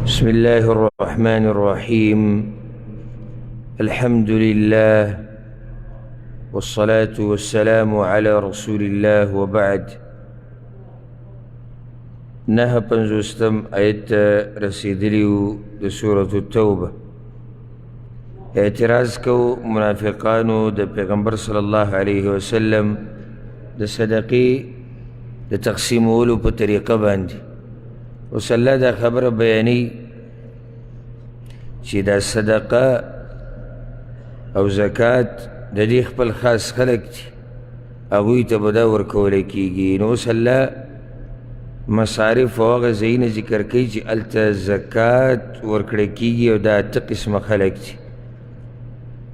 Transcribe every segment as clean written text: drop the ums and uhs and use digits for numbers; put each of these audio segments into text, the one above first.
بسم الله الرحمن الرحيم. الحمد لله والصلاة والسلام على رسول الله وبعد. نه پنځوستم آیت رسیدلیو د سورة التوبه. اعتراض کو منافقانو د پیغمبر صلی الله علیه وسلم د صدقې د تقسیمولو په طریقه باندې. اوس الله دا خبره بیانوي چې دا صدقه او زکات د دې خپل خاص خلک دي، هغوی ته به دا ورکولی کېږي. نو اوس الله مصارف او هغه ځایونه ذکر کوي چې هلته زکات ورکړی کېږي، او دا اته قسمه خلک دي.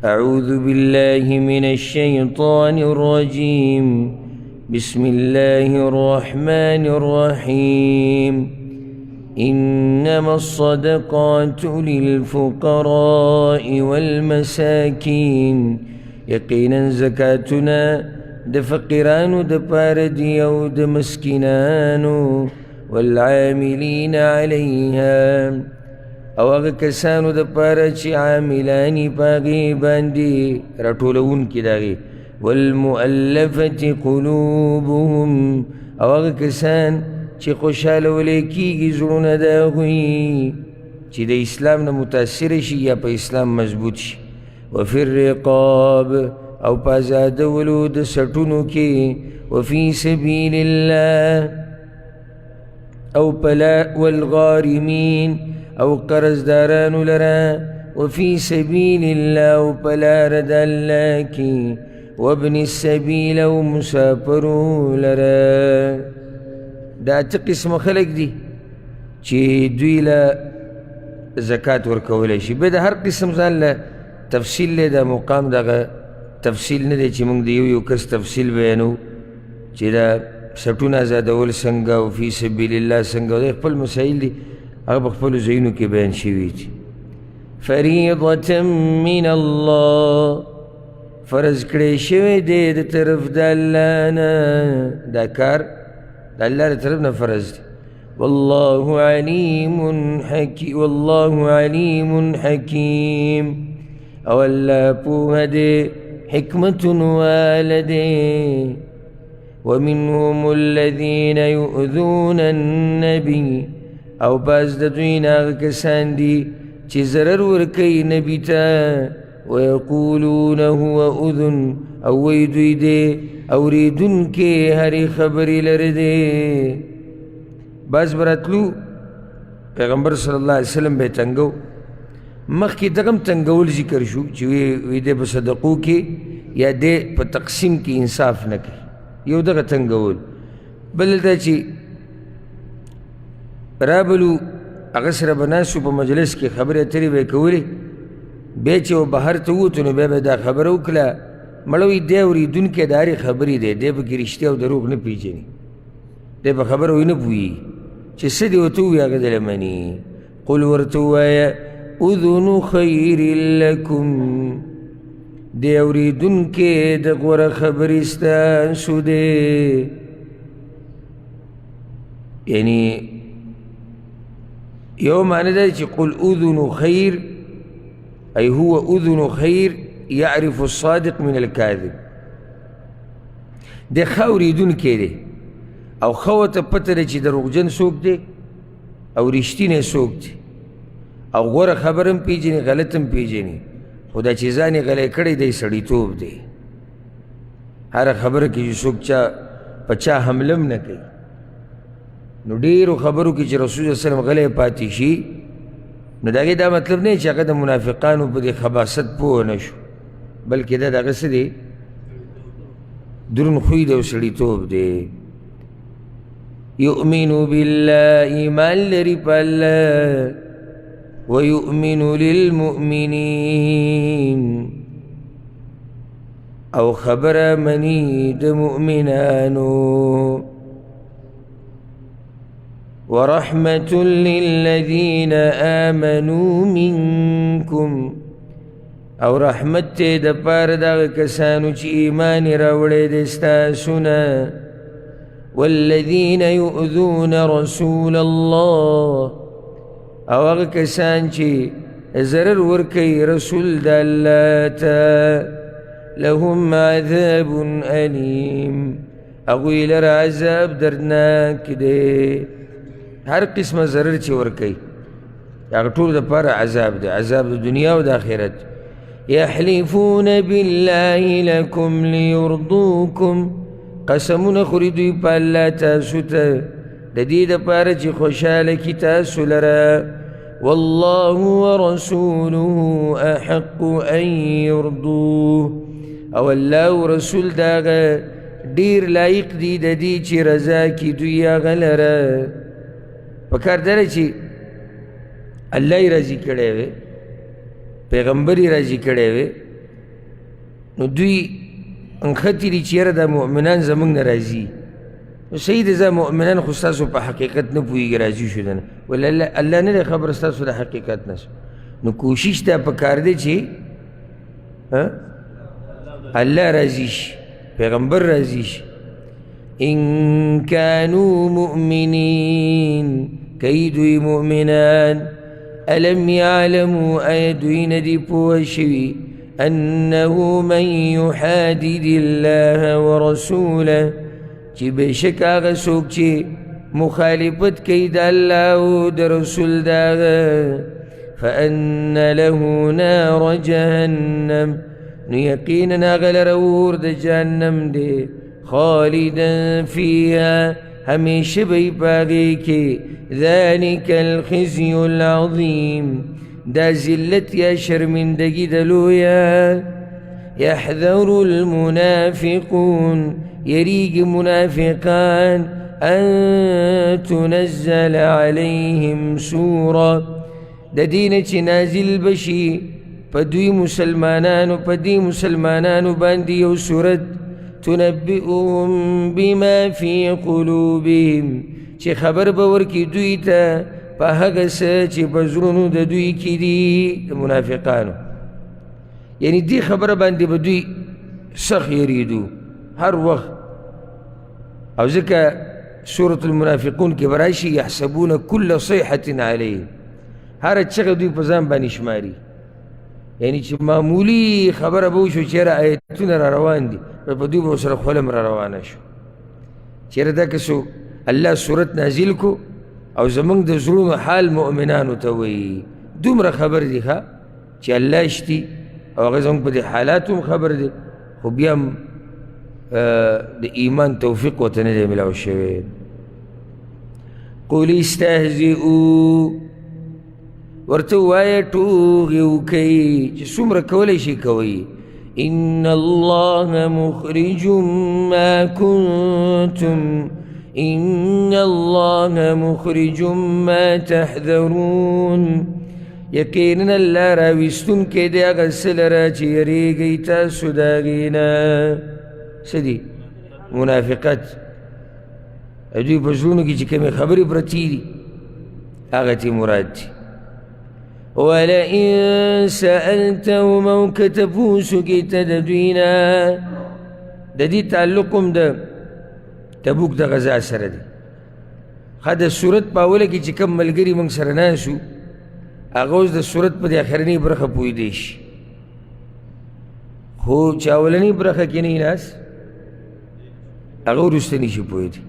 أعوذ بالله من الشيطان الرجيم. بسم الله الرحمن الرحيم. إنما الصدقات للفقراء والمساكين. يقينا زكاتنا د فقیرانو د پاره دی او د مسکینانو، والعاملین علیها او هغه کسانو د پاره چې عاملانی پاغي باندې راټولونکي داغي، والمؤلفة قلوبهم او هغه کسان چې خوشاله ولی کېږي زړونه د هغوی چې د اسلام نه متاثره شي یا په اسلام مضبوط شي. وفي الرقاب او په ازادولو د سټونو کې، وفي سبیل الله او پلا، والغارمین او قرضدارانو لرا، وفي سبیل الله او پلار د الله کې، وابن السبیل او مسافرو لرا. دا اته قسم خلک دي چې دوی له زکات ورکولی شي. به د هر قسم ځان له تفصیل دی، د مقام دغه تفصیل نه دی چې موږ د یو کس تفصیل بیانو چې دا سټونه ازادول څنګه او فی سبیل الله څنګه، د خپل مسایل دي، هغه په خپلو ځایونو کې بیان شوي دي. فریضة من الله، فرض کړی شوی دی د طرف د الله نه، دا کار د الله د طرف نه فرض دی. والله علیم حکیم او الله پوهه دی، حکمت والده. ومنهم الذین یؤذون النبی، او بعض د دوی نه هغه کسان دي چې ضرر ورکوي نبي ته، ویقولون هو اذن، او وی دوی دی اوریدونکې هرې خبرې لرې دی. بعض به راتلو پیغمبر صلی الله علیه وسلم به یې تنګو، مخکې دغه هم تنګول ذکر شو چې وی دی په صدقو کې یا دی په تقسیم کې انصاف نه کوي، یو دغه تنګول. بل دا چې رابلو هغه سره به ناستو په مجلس کې خبرې اترې به یې کولې، بیا چې و بهر ته ووتو نو بیا به دا خبره وکړه، مړه وي دی اورېدونکی د هرې خبرې دی، دی پکې رښتیا او دروغ نه پېژني، دی په خبره وی نه پوهېږي چې څه دې ورته ووایي هغه دله مني. قل ورته ووایه اذن خیر لکم، دی اورېدونکی د غوره خبرې ستاسو دی. یعنی یو معنی دا چې قل اذن خیر، ای هو اذن خیر یعرف الصادق من الکاذب. دی ښه اورېدونکی دی او ښه ورته پته ده چې دروغجن څوک دی او رښتینی څوک دی، او غوره خبره هم پېژني غلط هم پېژني، خو دا چې ځان یې غلی کړی دی سړیتوب دی. هره خبره کې چې څوک په چا حمله هم نه کوي. نو ډېرو خبرو کې چې رسول صلی الله علیه وسلم غلی پاتې شي، نو د هغې دا مطلب نه چې هغه د منافقانو په دې خباثت پوه نه شو، بلکې دا د هغه څه دی، درون خوی دی او سړیتوب دی. یؤمن بالله، ایمان لري په الله، ویؤمن للمؤمنین او خبره منی د مؤمنانو، ورحمة للذین آمنوا منکم او رحمت ته د پاره دغه کسانو چې ایمان یې راوړی دی ستاسو نه. والذین یؤذون رسول الله او هغه کسان چې ضرر ورکوي رسول د الله ته لهم عذاب علیم هغوی لره عذاب دردناک دی هر قسمه ضرر چې ورکوي هغه ټول دپاره عذاب دی عذاب د دنیا او د آخرت یحلفون بالله لکم لیرضوکم قسمونه خوري دوی په الله تاسو ته د دې دپاره چې خوشحاله کي تاسو لره والله ورسوله احق ان يرضوه او الله و رسول داغه ډیر لایق دی د دې چې رضا کی دوی هغه لره پکار دی چې الله یې راضي کړی وي پیغمبر یې راضي کړی وي نو دوی انختې دي چې یاره دا مؤمنان زموږ نه راضي نو صحیح دی زه مؤمنان خو ستاسو په حقیقت نه پوهېږي راضي شو نه ولی الله نه دی خبر ستاسو د حقیقت نه نو کوشش ته پکار دی چې الله راضي شي پیغمبر راضي شي ان كانوا مؤمنين کئی دوی مؤمنان الم يعلموا اي دوی ندی پوه شوي انه من يحادد الله ورسوله چې بشک هغه څوک چې مخالفت کوي د الله او د رسول داغه فان له نار جهنم نو یقینا هغه لره اور د جهنم دی خالدا فيها همیشه به په هغې کې ذلك الخزي العظیم دا ذلت یا شرمندگی د لویه يحذر المنافقون يريق منافقان أن تنزل عليهم سورة دا دين چه نازل بشي پا دوی مسلمانانو باندی یو سورت تنبئهم بما في قلوبهم چه خبر باور کی دوی تا پا هغس چه بزرونو دا دوی کی دی منافقانو یعنی دی خبر باندی با دوی سخ یریدو هر وقت او ذکر سورة المنافقون کی برایشی یحسبون کل صیحة علیه هر چغه دوی پزان بانی شماری یعنی چې معمولی خبره به وشو چېره آیتونه را روان دي په دوی به ورسره خولم را روانه شو چېره دا که څو الله صورت نازل کو او زمونږ د زړونو حال مؤمنانو ته وایي دومره خبر دي ښه چې الله شتي او هغه زمونږ په دې حالاتو هم خبر دی خو بیا هم د ایمان توفیق ورته نه دی میلاو شوی قل استهزئوا ورته ووایه ټوغې وکئ چې څومره کولی شي کوئ ان الله مخرج ما كنتم ان الله مخرج ما تحذرون یقینا الله راویستونکی دی هغه څه لره چې یریږئ تاسو د هغې نه څه دي منافقت دوی په زړونو کې چې کومې خبرې پرتې دي هغه ترې مراد دي ولئن سألتهم او كتبوسو کی تدوینا د دې تعلق هم د تبوک د غزا سره دی ښه د صورت په اوله کې چې کوم ملګري موږ سره ناست وو هغه اوس د صورت په دې اخرنۍ برخه پوهېدی شي خو چې اولنۍ برخه کې نه ناست هغه وروسته نشي پوهېدی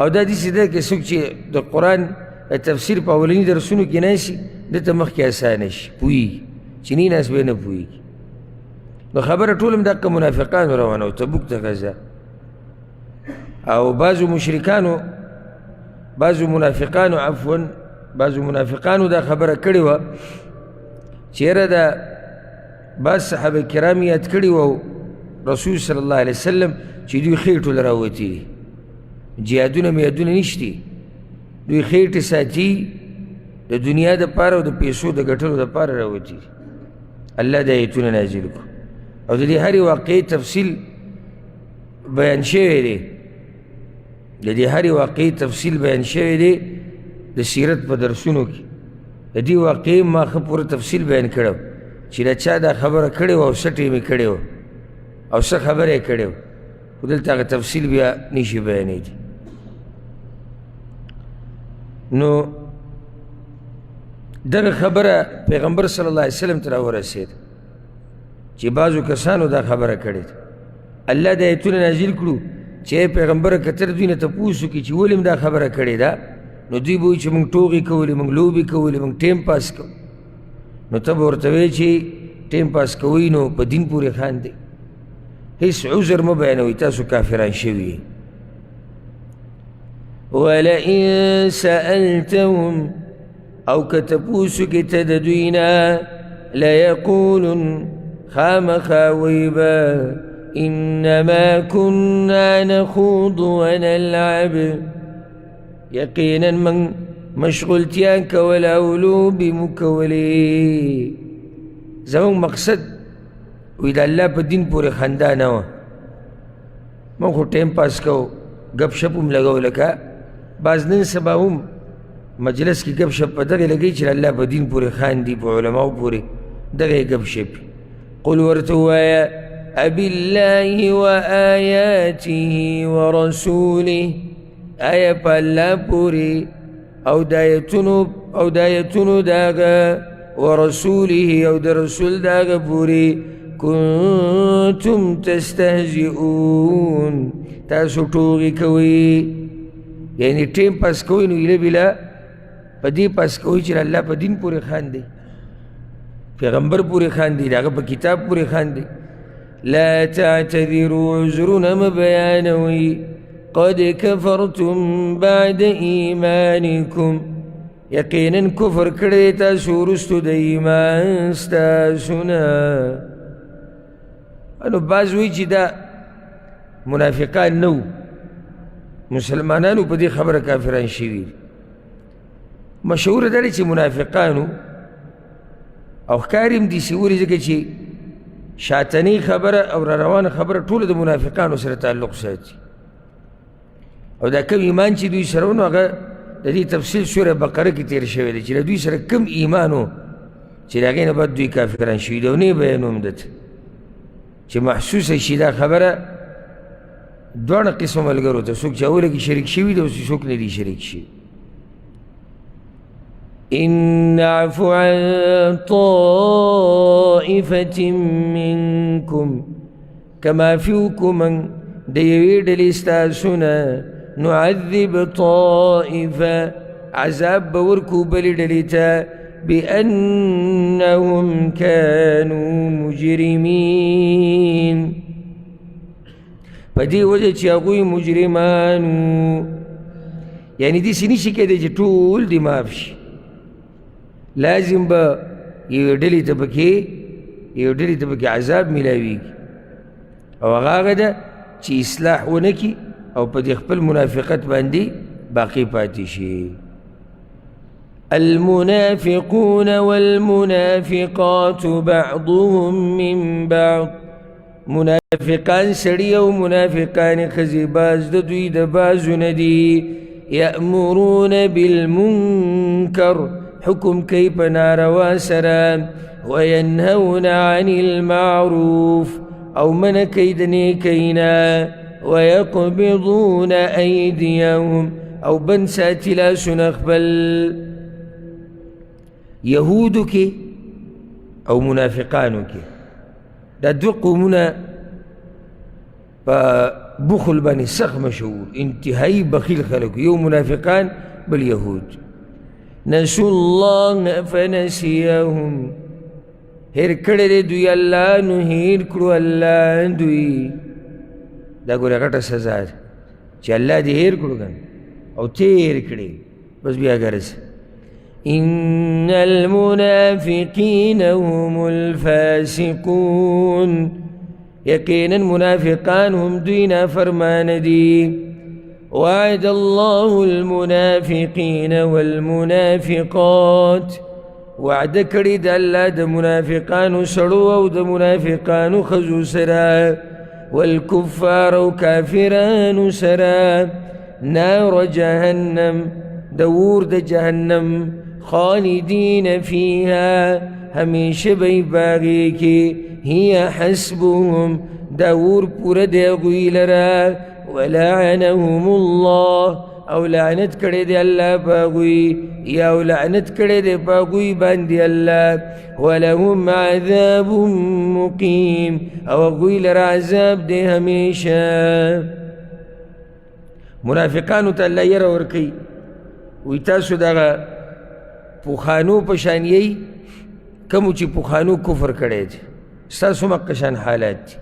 او دا داسې ده که څوک چې د قرآن تفسیر په اولني درسونو کې ناست شي دته مخکې اسانه شي پوهېږي چې نه ناست به نه پوهېږي نو خبره ټول هم دقه منافقانو روانه و تبوک ته غزا او بعضو مشرکانو بعضو منافقانو دا خبره کړې وه چې یاره دا بعض صحابه کرام یاد کړي وو رسول صلی الله علیه وسلم چې دوی خېټو له راوتي دي جهادونه میادونه نشتي دوی خېټې ساتي د دنیا دپاره او د پیسو د ګټلو دپاره راوتي دي الله دا ایتونه نازل کړو او د دې هرې واقعې تفصیل بیان شوی دی د دې هرې واقعې تفصیل بیان شوی دی د سیرت په درسونو کې د دې واقعې ما ښه پوره تفصیل بیان کړی چې د چا دا خبره کړې وه او څه ټیمې کړې وه او څه خبره یې کړې وه خو دلته هغه تفصیل بیا نشي بیانېدی نو دغه خبره پیغمبر صلی الله علیه وسلم ته راورسېد چې بعضو کسانو دا خبره کړې ده. الله د ایتونه نازل کړو چې پیغمبره که ته دوی نه تپوس وکړي چې ولې دا خبره کړې ده، نو دوی به وایي چې موږ ټوغې کولې، موږ لوبې کولې، موږ ټیم پاس کوو. نو ته به ورته وایې چې ټیم پاس کوئ نو په دین پورې خاندئ، هیڅ عذر مه بیانوئ، تاسو کافران شوي. ولئن سألتهم او که تپوس وکړې ته د دوی نه، لیقولن خامخا وی به انما كنا نخوض ونلعب، یقینا من مشغولتیا کول او لوبې مو کولې. زموږ مقصد وی د الله په دین پورې خندا نه وه، موږ خو ټیم پاس کوو، ګپ شپ هم لګو. لکه بعض نن سبا هم مجلس کې ګپ شپ په دغې لګوي چې الله په دین پورې خاندي، په علماو پورې دغې ګپ شپ. قل ورته ووایه أبالله وآياته ورسوله، آیا په الله پورې او د آیتونو داغه، ورسوله او د رسول داغه پورې، کنتم تستهزئون تاسو ټوغې کوئ، یعنی ټیم پاس کوئ. نو ایله بله په دې پاس کوئ چې الله په دین پورې خاندي، پیغمبر پورې خاندي، داغه په کتاب پورې خاندي. لا تعتذروا، عذرونه مه بیانوئ، قد کفرتم بعد ایمانکم، یقینا کفر کړی تاسو وروستو د ایمان ستاسو نه. نو بعض وایي چې دا منافقان نه وو، مسلمانانو په دې خبره کافران شوي. مشهوره دا دی چې منافقانو او ښکاري هم داسې ولې، ځکه چې شاتنۍ خبره او را روانه خبره ټوله د منافقانو سره تعلق ساتي. او دا کم ایمان چې دوی سره و، نو هغه د دې تفصیل سوره بقره کې تېر شوی دی چې د دوی سره کم ایمان و چې د هغې نه بعد دوی کافران شوي دي، او نه یې بیانوم درته چې محسوسه شي دا خبره دواړه قسمه ملګرو ته، څوک چې اوله کې شریک شوي دي او څوک نه دي شریک شوي. إن نعفو عن طائفة منكم كما فيكم من ديويد الاستاسنا نعذب طائفة عذاب بوركو بلدلتا بأنهم كانوا مجرمين، بدي وجه چې هغوی مجرمانو. یعنی داسې نشي کېدی چې ټول دې معاف شي، لازم به یوې ډلې ته پکې عذاب میلاویږي، او هغه ده چې اصلاح ونه کړي او په دې خپل منافقت باندې باقي پاتې شي. المنافقون والمنافقات بعضهم من بعض، منافقان سړي او منافقان ښځې باز د دوی د بازو نه دي. یأمرون بالمنکر، حکم کوي په ناروا سره، وینهون عن المعروف، او منع کوي د نیکۍ نه، ویقبضون ایدیهم، او بند ساتي لاسونه خپل. یهودو کې او منافقانو کې دا دوه قومونه په بخل باندې سخت مشهور، انتهایی بخیل خلک، یو منافقان بل یهود. نسوا الله فنسیهم، هیر کړی دی دوی الله نو هیر کړو الله دوی. دا ګوره غټه سزا ده چې الله دې هیر کړو کنه او ته هیر کړې، بس بیا ګرځه. إن المنافقين هم الفاسقون، یقینا منافقان هم دوی نافرمان دي. وعد الله المنافقين والمنافقات، وعد کړي د الله د منافقانو سړو او د منافقانو ښځو سره، والکفار او کافرانو سره، نار جهنم، د اور د جهنم، خالدین فیها، همیشه بی باغی کی، هی حسبهم، دا اور پورا دی غوی لرا، ولعنهم الله، او لعنت کړی دی الله پاغوی یا او لعنت کړی دی پاغوی باندې الله ولهم عذاب مقیم او غوی لر عذاب دی همیشه منافقانو ته الله یره ورکوي وی تاسو دغه پوخانو په شان یی کومو چې پوخانو کفر کړی دی ستاسو مقه شان حالات دي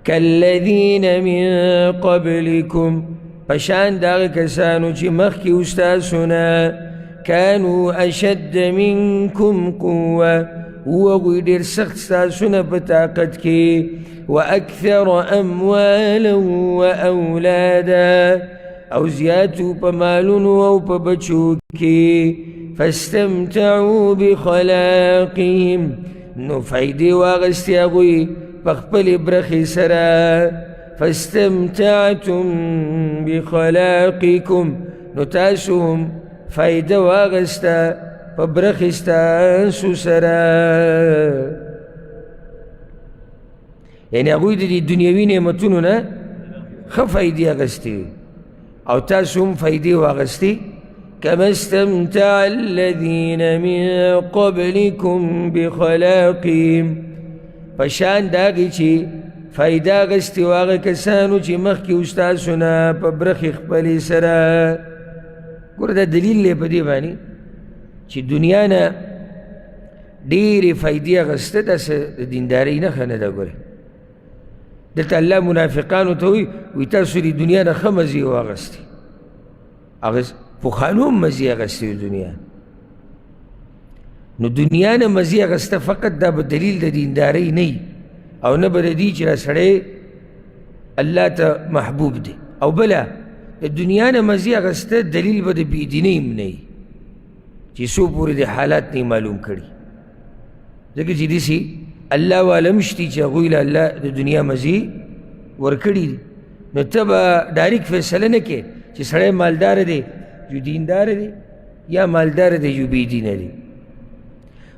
کالذین من قبلکم پشان داغ کسانو چې مخکې استاسو نه کانو اشد منکم قوه وغوی ډېر سخت ستاسو نه په طاقت کې واکثر اموالا واولادا او زیاتو په مالونو او په بچو کې فاستمتعوا بخلاقهم نو فایدې واغستې هغوی په خپلې برخې سره فاستمتعتم بخلاقکم نو تاسو هم فایده واغسته په برخې ستاسو سره یعنې هغوی د دې دنیوي نعمتونو نه ښه فایدې اخیستې او تاسو هم فایدې واغستې كما استمتع الذين من قبلكم بخلاقهم پشان داغی چې فایده اخیستې و هغه کسانو چې مخکې استاسو نه په برخې خپلې سره ګوره دا دلیل دی په دې باندې چې دنیا نه ډېرې فایدې اخیسته داسې د دیندارۍ نښه نه ده ګوره دلته الله منافقانو ته وایي تاسو د دنیا نه ښه مزې واخیستې پوخانو هم مزې اخیستې دنیا نو دنیا نه مزې اخیسته فقط دا به دلیل د دیندارۍ نه او نه به د دې چې را سړی الله ته محبوب دی او بله د دنیا نه مزې اخیسته دلیل به د بېدینۍ هم نه وي چې څو پورې د حالات نه معلوم کړي ځکه چې داسې الله والا هم شتي چې هغوی له الله د دنیا مزې ورکړي دي نو ته به ډایرکټ فیصله نه کې چې سړی مالدار دی جو دیندار دی یا مالدار دی جو بېدینه دی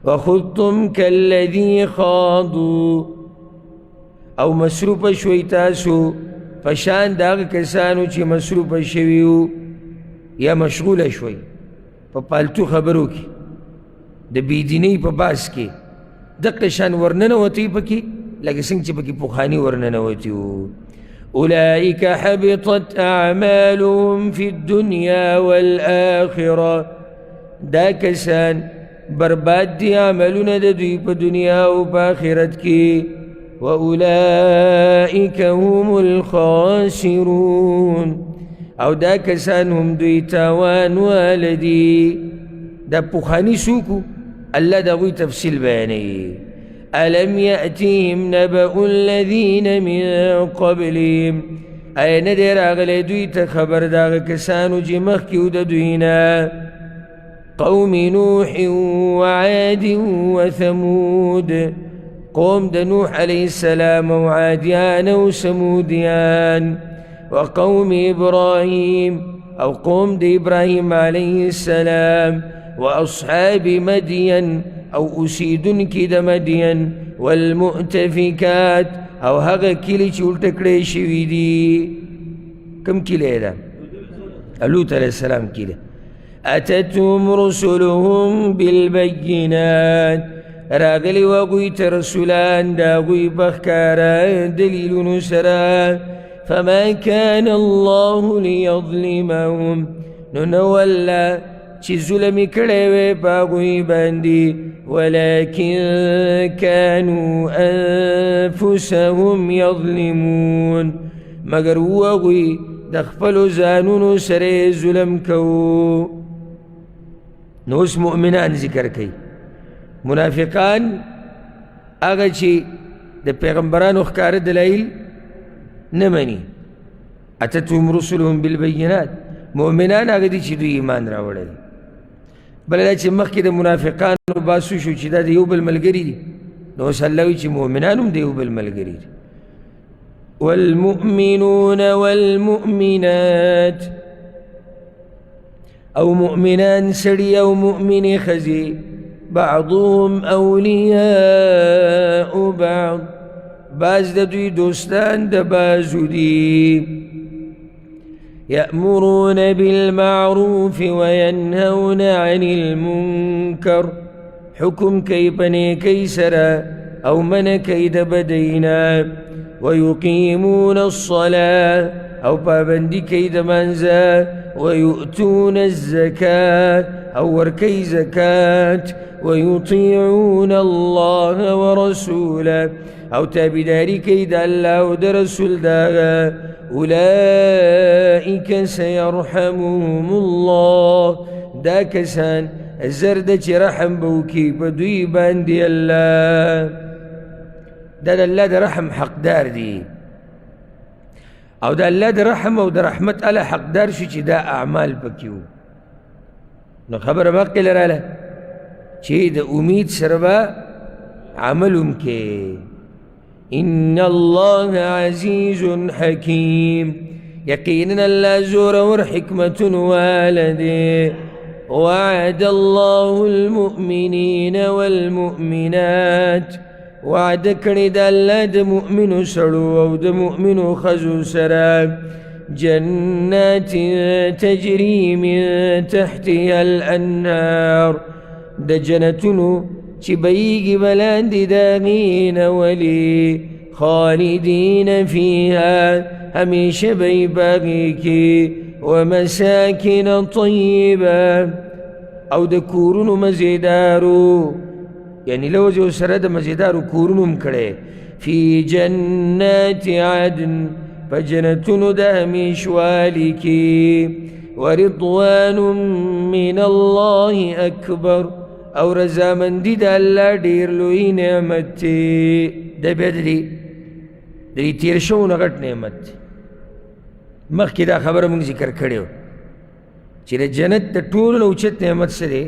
وخذتم كالذي خاضوا او مصروفه شوي تاسو پشان داغ کسانو چې مصروفه شوي وو یا مشغوله شوي په پالتو خبرو کې د بېدینۍ په باس کې دقه شان ورننوتئ پکې لکه څنګه چې پکې پخواني ورننوتي وو أولئك حبطت أعمالهم في الدنيا والآخرة دا کسان برباد دی عملونه د دوی په دنیا او په آخرت کې وأولئك هم الخاسرون او دا کسان هم دوی تاوان والدي دا پخواني څوک الله د هغوی تفصیل بیانوي ألم يأتهم نبأ الذين من قبلهم أي ندی راغلی دوی ته خبر د هغه کسانو چې مخکې و د دوی نه قوم نوح وعاد وثمود قوم د نوح عليه السلام وعاديان وثموديان وقوم إبراهيم أو قوم د إبراهيم عليه السلام وأصحاب مدين او اوسیدونکي د مدین والمؤتفکات او هغه کلي چې الټه کړی شوي دي کوم کلی ده لوط علیه السلام کلی اتتهم رسلهم بالبینات راغلي و هغوی ته رسولان د هغوی په ښکاره دلیلونو سره فما كان الله ليظلمهم نو نه والله چې ظلمې کړی وی په هغوی باندې ولكن كانوا أنفسهم يظلمون مگر هغوی د خپلو ځانونو سره ظلم کوو نو اوس مؤمنان ذکر کوي منافقان هغه چې د پیغمبرانو ښکاره دلایل نه مني اتتهم رسلهم بالبینات مؤمنان هغه دي چې دوی ایمان راوړی بل دا چې مخکې د منافقانو باسو شو چې دا د یو بل ملګري دي نو اوس الله وایي چې مؤمنان هم د یو بل ملګري دي والمؤمنون والمؤمنات او مؤمنان سړي او مؤمنې ښځې بعضهم اولیاء بعض بعض د دوی دوستان د بعضو دي يأمرون بالمعروف وينهون عن المنكر حكم كيبني كيسرا أو من كيد بدينا ويقيمون الصلاة أو بابندي كيد منزا ويؤتون الزكاة أو وركي زكاة ويطيعون الله ورسوله أو تابداري كيد الله ودرسول داغا أولئك سيرحمهم الله دا كسان الزردة رحم بوكي بدوي باندي الله دا الله دا رحم حق دار دي او دا الله دا رحم او دا رحمت الله حق دار شو چی دا اعمال بکیو نو خبر باقی لراله چی دا امید سربا عملهم کے إن الله عزيز حكيم يقينا لا زور ورحكمة والده وعد الله المؤمنين والمؤمنات وعد كرد الله د مؤمن سرو او د مؤمن خزو سرا جنات تجري من تحتها الأنهار د جنتنو چی بیگی بلند داغین ولی خالدین فیها همیشه بی باقی کی ومساكن طيبة او د کورونو مزیدارو یعنی لوجو سره د مزیدارو کورونو مکړي فی جنات عدن فجنتونو د همیشوالی کی ورضوان من الله اکبر او رضامندی د الله ډیر لوی نعمت دی د بدري د تیر شو نه غټ نعمت مخکې دا خبره مونږ ذکر کړیو چې د جنت د ټولو نه اوچت نعمت څه دی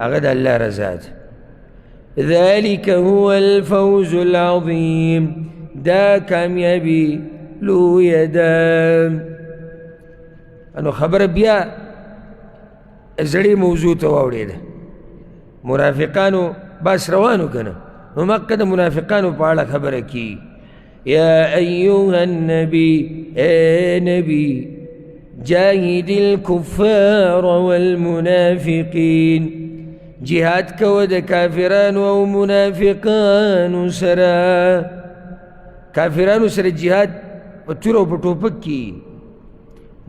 هغه د الله رضا ده ذلك هو الفوز العظيم دا کامیابي لویه ده انو خبره بیا زړې موضوع ته واوړېده منافقانو بس روانو که نه نو مکه د منافقانو په اړه خبره کی يا أيها النبي اے نبی جاهد الكفار والمنافقين جهاد کو د کافرانو او منافقانو سره کافرانو سره جهاد په تور او په ټوپک کی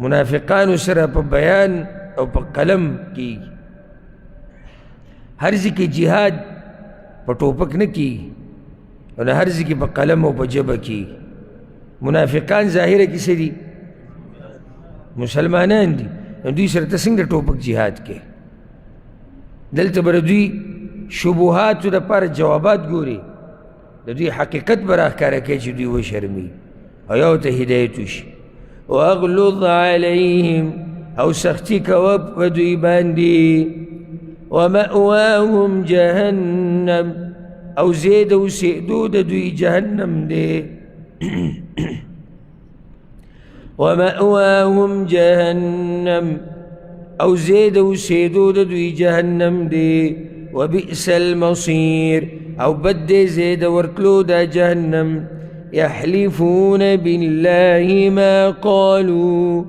منافقانو سره په بیان او په قلم کی هر ځکه جهاد په ټوپک نه کی او نه هر ځکه په قلم او په جبه کی منافقان ظاهره کې څه دي مسلمانان دي نو دوی سره ته څنګه ټوپک جهاد کې دلته به دوی شبهاتو دپاره جوابات ګوري د دوی حقیقت به راښکاره کوي چې دوی وشرمي او یو ته هدایت وشي واغلظ علیهم او سختی کوه په دوی باندې ومأواهم جهنم او زید اوسېدو د دوی جهنم دی ومأواهم جهنم او زید اوسېدو د دوی جهنم دی وبئس المصير او بد دی زید ورتلو دا جهنم يحلفون بالله ما قالوا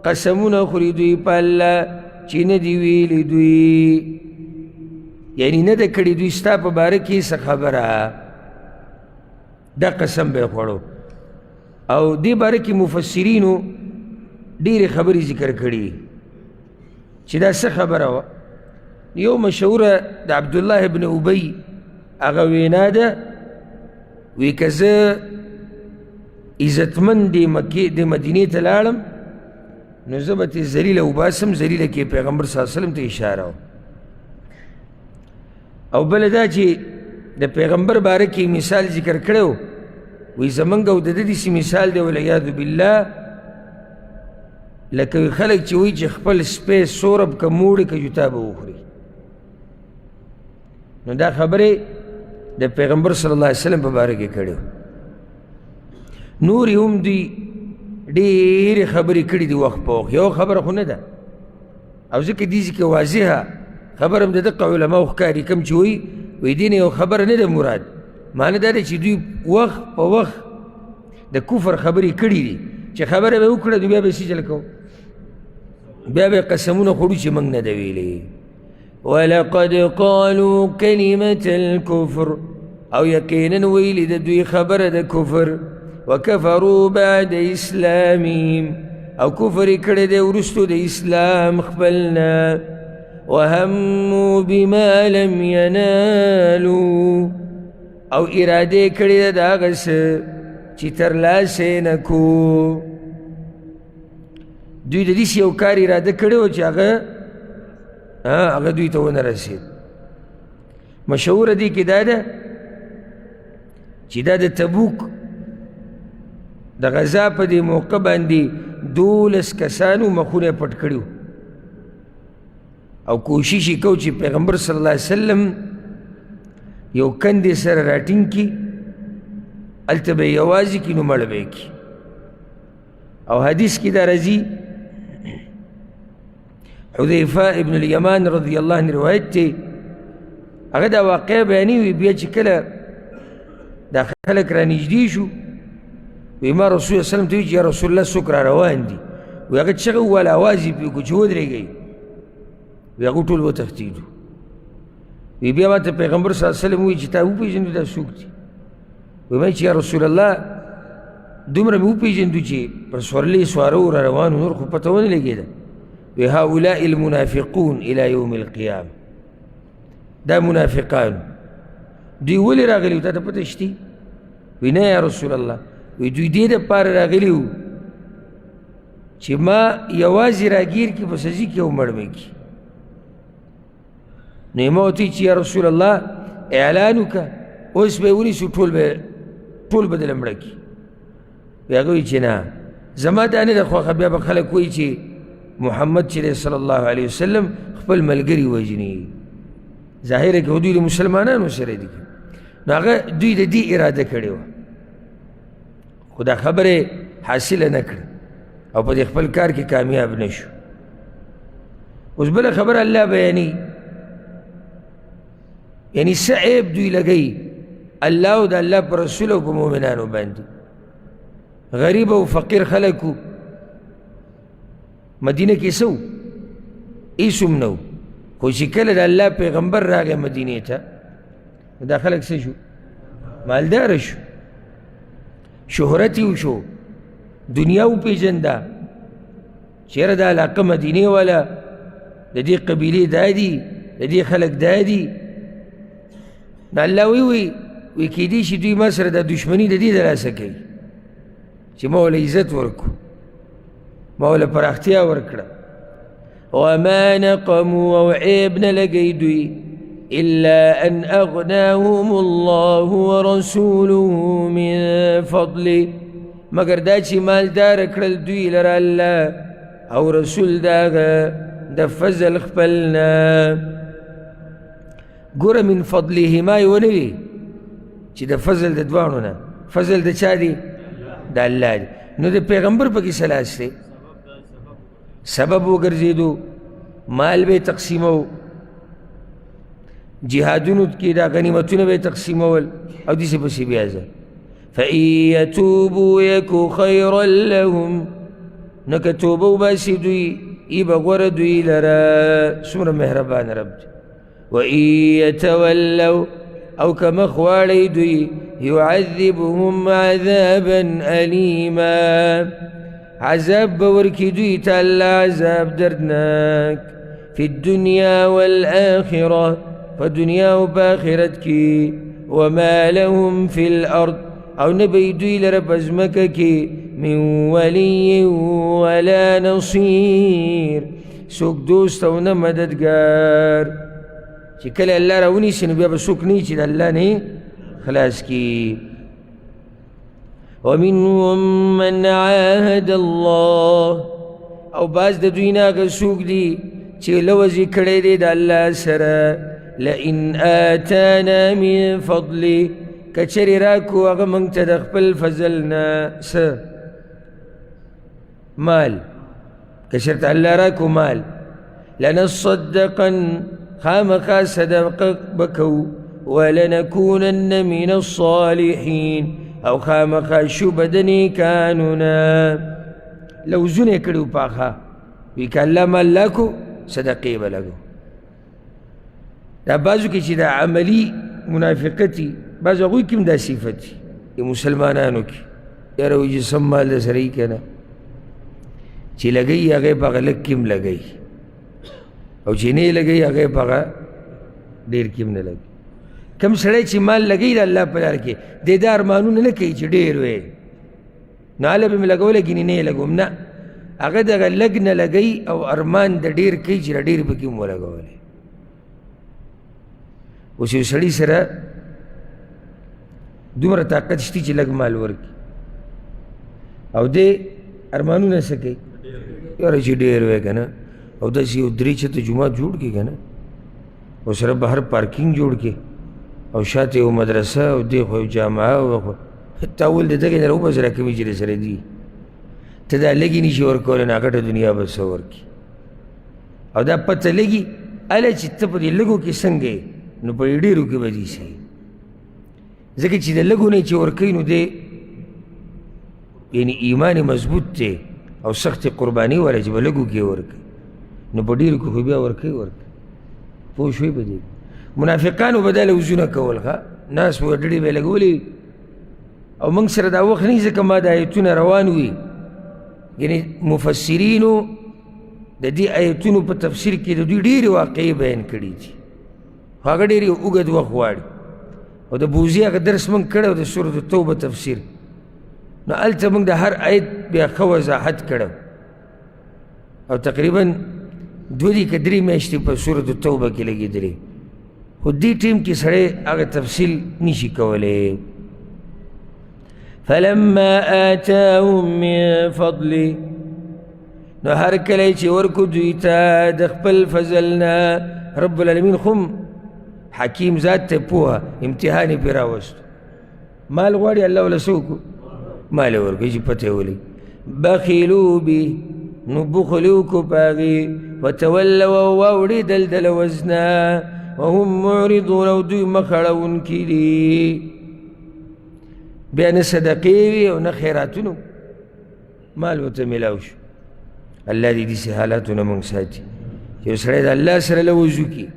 قسمونه خوري دوی په الله چې نه دي ویلي دوی یعنی نه ده کړي دوی ستا په باره کې څه خبره دا قسم به یې خوړو او دې باره کې مفسرینو ډېرې خبرې ذکر کړي چې دا څه خبره وه یو مشهوره د عبدالله ابن ابی هغه وینا ده وی که زه عزتمن د مدینې ته لاړم نو زه به ترې ذلیله وباسم ذلیله کې پیغمبر صلی الله علیه وسلم ته اشاره وه او بله دا چې د پیغمبر باره کې مثال ذکر کړی و وی زمونږ او د ده داسې مثال دی والعیاذ بالله لکه خلک چې وایي چې خپل سپی سورب که موړې که جوتا به وخوري نو دا خبرې د پیغمبر صلی الله علیه وسلم په باره کې کړی و نورې هم دوی ډېرې خبرې کړي دي وخت په وخت یو خبره خو نه ده او ځکه دې ځکه واضحه خبر هم د دقه علماو ښکاري کوم چې وایي دې نه یو خبره نه ده مراد معنی دا دی چې دوی وخت په وخت د کفر خبرې کړي دي چې خبره به وکړه نو بیا به یې سجل کوو بیا به قسمونه خوړو چې موږ نه ده ویلې. ولقد قالوا كلمة الكفر او یقینا ویلي د دوی خبره د کفر. وکفروا بعد اسلامهم او کفر کړی دی وروستو د اسلام خپلنا. وهموا بما لم ينالوا او اراده کړی ده د هغه څه چې ترلاسه نه کو. دوی د دې یو کار اراده کړی و چې هغه دوی ته ونه رسید. مشهوره دی کې دا ده چې دا د تبوک د غزا په دې موقع باندې 12 کسانو مخونه پټ کړي او کوشش یې کو چې پیغمبر صلی الله علیه وسلم یو کندې سره راټینګ کړي، هلته به یې یوازې کړي نو مړه به یې کړي. او حدیث کې دا راځي، حذیفه ابن الیمان رضی الله عنه روایت دی، هغه دا واقعه بیانوي. بیا چې کله دا خلک را نږدې شو وی ما رسول الله سلم ته وی چې یا رسول الله څوک را روان دي؟ وی هغه چغه وویل، اواز یې پرې کړو چې ودرېږئ. وی هغه ټول وتښتېدو. وی بیا ماته پیغمبر صلی الله علیه وسلم وی چې تا وپېژندو دا څوک دي؟ وی ما چې یا رسول الله دومره مې وپېژندو چې پر سورلۍ سواره را روانو، نور خو پته ونه لګېده. وی هؤلاء المنافقون الى یوم القیامه، دا منافقانو. دوی ولې راغلي وو تا ته پته شتې؟ وی نه یا رسول الله، وی دوی دې دپاره راغلي وو چې ما یوازې راګیر کړي په سزي کې او مړ مې کړي. نو یې ما ورته چې یا رسول الله اعلان وکړه، اوس به یې ونیسو ټول به دله مړه کړي. وی هغه وی چې نه، زما دا نه ده خوښه. بیا به خلک وایي چې محمد چې دی صلی الله علیه وسلم خپل ملګري وژني. ظاهره کې دوی د مسلمانانو سره دي، نو هغه دوی د دې اراده کړې وه، خو دا خبره حاصله نه کړه او په دې خپل کار کې کامیاب نه شو. اوس بله خبره الله بیانوي، یعنی څه عیب دوی لګوي الله او د الله په رسول او په مؤمنانو باندې. غریب او فقیر خلک وو، مدینه کې څه وو؟ هېڅ هم نه وو. خو چې کله د الله پیغمبر راغی مدینې ته، دا خلک څه شو؟ مالداره شو، شهرت یې وشو، دنیا وپېژنده چې یاره دا علاقه مدینې والا د دې قبیلې دا دي، د دې خلک دا دي. نو الله وی کیدای شي دوی ما سره دا دشمني د دې د لاسه کوي چې ما وله عزت ورکړو، ما وله پراختیا ورکړه. وما نقموا او عیب نه لګوي دوی إلا أن أغناهم الله ورسوله من فضله، مگر دا چې مالدار کړل دوی لره الله او رسول داغه د فضل خپلنا. ګوره من فضله ما یې ونه وي چې د فضل د دواړو نه، فضل د چا دی؟ د الله دی. نو د پیغمبر پکې څه لاس دی؟ سبب وګرځېدو، مال به تقسیمو، جهادونو کې دا غنیمتونه به تقسیمول او داسې پسې بیا ځه. فإن يتوبوا یکو خیرا لهم، نو که توبه وباسي دوی ای به غوره دوی لره. څومره مهربان رب دی. وإن يتولوا او که مخ واړی دوی يعذبهم عذابا ألیما، عذاب به ورکړي دوی ته الله عذاب دردناک. فی الدنیا والآخرة، په دنیا او په آخرت کې. وما لهم فی الأرض، او نبی دوی لره په ځمکه کې من ولی ولا نصیر، څوک دوست او نه مددګار. چې کله الله راونیسي نو بیا به څوک نه وي چې د الله نه خلاص کړي. ومنهم من عاهد الله، او بعض د دوی نه هغه څوک دي چې لوظې کړی دی د الله سره. لئن آتانا من فضله، که چرې راکو هغه موږ ته د خپل فضل نه څه مال، که چېرته الله راکو مال، لنصدقن، خامخا صدقه به کوو، ولنکونن من الصالحین، او خامخا شو به د نیکانو نه. لوزونه یې کړي وو پاخه وی که اللہ مال لاکو صدقې به لګو. دا بعضو کې چې دا عملی منافقتي بعض هغوی کې هم دا صفت دي مسلمانانو کې یاره وایي چې سم مال د سره یي که نه چې لګوي هغې په هغه لږ کې هم لګوي او چې نه یې لګوي هغې په هغه ډېر کې هم نه لګوي. کم سړی چې مال لګوي د الله په لار کې دی دا ارمانونه نه کوي چې ډېر وی نو هله به مې لګولی ګینې نه یې لګوم نه هغه دغه لږ نه لګوي او ارمان د ډېر کوي چې را ډېر پکې هم ولګولی. اوس یو سړي سره دومره طاقت شته چې لږ مال ورکړي او دی ارمانونه څه کوي یاره چې ډېر وی که نه او داسې یو درې چته جومات جوړ کړي که نه او سره بهر پارکینګ جوړ کړي او شاته یو مدرسه او دی خو یو جامعه او تا ول د دغې نه راوباسه راکوي چې درسره دي ته دا لږې نشي ورکولی نو غټه دنیا به څه ورکړي او دا پته لګي هله چې ته په دې لږو کې څنګه یې نو په ډېرو کې به دي صحیح ځکه چې د لږو نه چې ورکوي نو دی یعنی ایمان مضبوط دی او سخت قرباني والا چې به لږو کې ورکوي نو په ډېرو کې خو بیا ورکوي پوه شوې په دې منافقانو به دا لوزونه کول ښه ناس به ډډې به یې لګولې او موږ سره دا وخت نه ځکه ما دا ایتونه روان وي یعنی مفسرینو د دې ایتونو په تفسیر کې د دوی ډېرې واقعې بیان کړي دي خو هغه ډېر یو اوږد وخت غواړي او د بوزي هغه درس موږ کړی او د سورة التوبه تفسیر نو هلته موږ د هر آیت بیا ښه وضاحت کړی او تقریبا 2 که 3 میاشتې په سورة التوبه کې لګېدلې خو دې ټیم کې سړی هغه تفصیل نشي کولی. فلما آتاهم من فضله نو هر کله چې ورکو دوی ته د خپل فضل نه رب العالمین خو حکیم ذات ته پوهه امتحان یې پرې راوستو مال غواړي الله وله څه وکړو مال یې ورکړي چې پته یې ولګي بخیلو به نو بخل یې وکړو په هغې وتولوا او واوړېدل د لوزنه وهم معرضون او دوی مخ اړوونکي دي بیا نه صدقې وي او نه خیراتونو مال ورته میلاو شو. الله دې داسې حالاتونه موږ ساتي چې یو سړی د الله سره لوز وکړي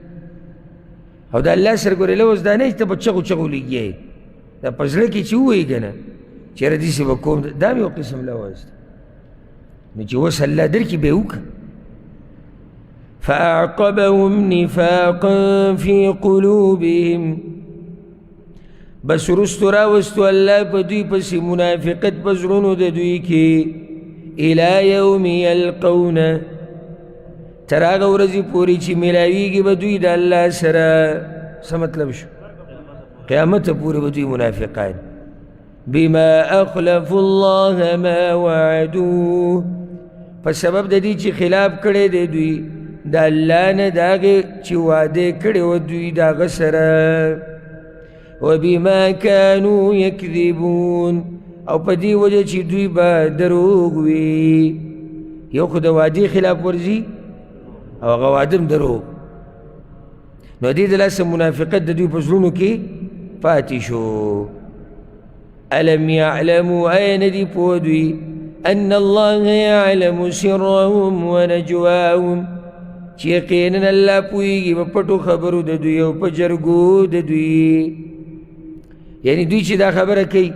او د الله سره ګورې لوز دا نه چې ته په چغو چغو لګیا یې دا په زړه کې چې ووایي که نه چې یاره داسې به کوم دا هم یو قسم لوز دی نو چې اوس الله درکړي بیا یې وکړه. فأعقبهم نفاقا في قلوبهم بس رستو راوستو الله په دوی پسې منافقت په زړونو د دوی کې الى یوم یلقونه تر هغه ورځې پورې چې میلاویږي به دوی د الله سره څه مطلب شو قیامت پورې به دوی منافقان بما اخلفوا الله ما وعدوه په سبب د دې چې خلاف کړی دی دوی د الله نه د هغې چې وعده کړی و دوی د هغه سره وبما كانوا يكذبون او په دې وجه چې دوی به دروغ وي یو خو د وعدې خلاف ورځي او هغه وعده هم دروغ نو دې د لاسه منافقت د دوی په زړونو کې پاتې شو. الم يعلموا ایا نه دي پوه دوی ان الله يعلم سرهم ونجواهم چې یقینا الله پوهېږي په پټو خبرو د دوی او په جرګو د دوی یعنی دوی چې دا خبره کوي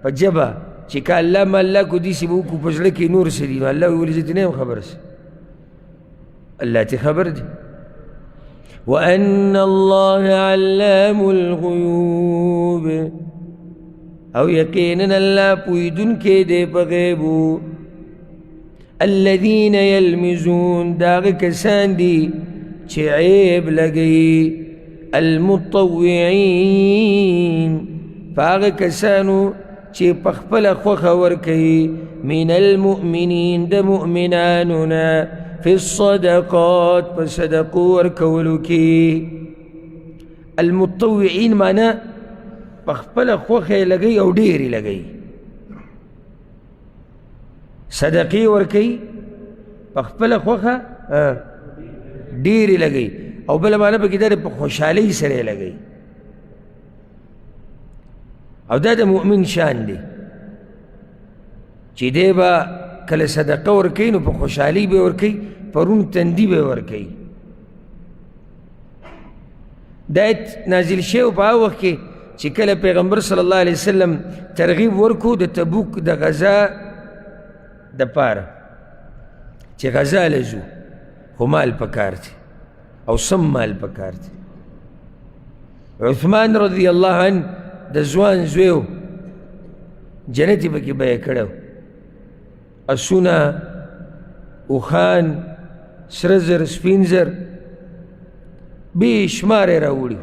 په جبه چې که الله مالله کو داسې به وکړو په زړه کې نور څه دي نو الله ویي ولې زه ته نه یم خبر څه الله ته خبر دی. وأن الله علام الغیوب او یقینا الله پوهېدونکی دی په غیبو الذین یلمزون دا هغه کسان دي چې عیب لګوي المطوعین فهغه کسانو چې په خپله خوښه ورکوي من المؤمنین د مؤمنانو نه فی الصدقات په صدقو ورکولو کې المطوعین معنا په خپله خوښه یې لګوي او ډېر یې لګوي صدقې ورکوي په خپله خوښه ډېر یې لګوي او بله معنا پکې دا په خوشحالۍ سره یې لګوي او دا د مؤمن شان دی چې دی به کله صدقه ورکوي نو په خوشحالي به ورکوي، پرون تندي به ورکوي. دا آیت نازل شوی په هغه وخت کې چې کله پیغمبر صلی الله علیه وسلم ترغیب ورکو د تبوک د غزا دپاره چې غزا له ځو، خو مال پکار دی او سم مال پکار دی. عثمان رضی الله عنه د ځوان زوی و، جنت یې پکې بیه کړی و، اسونه، اوښان، سره زر، سپین زر، بې شمار یې راوړي.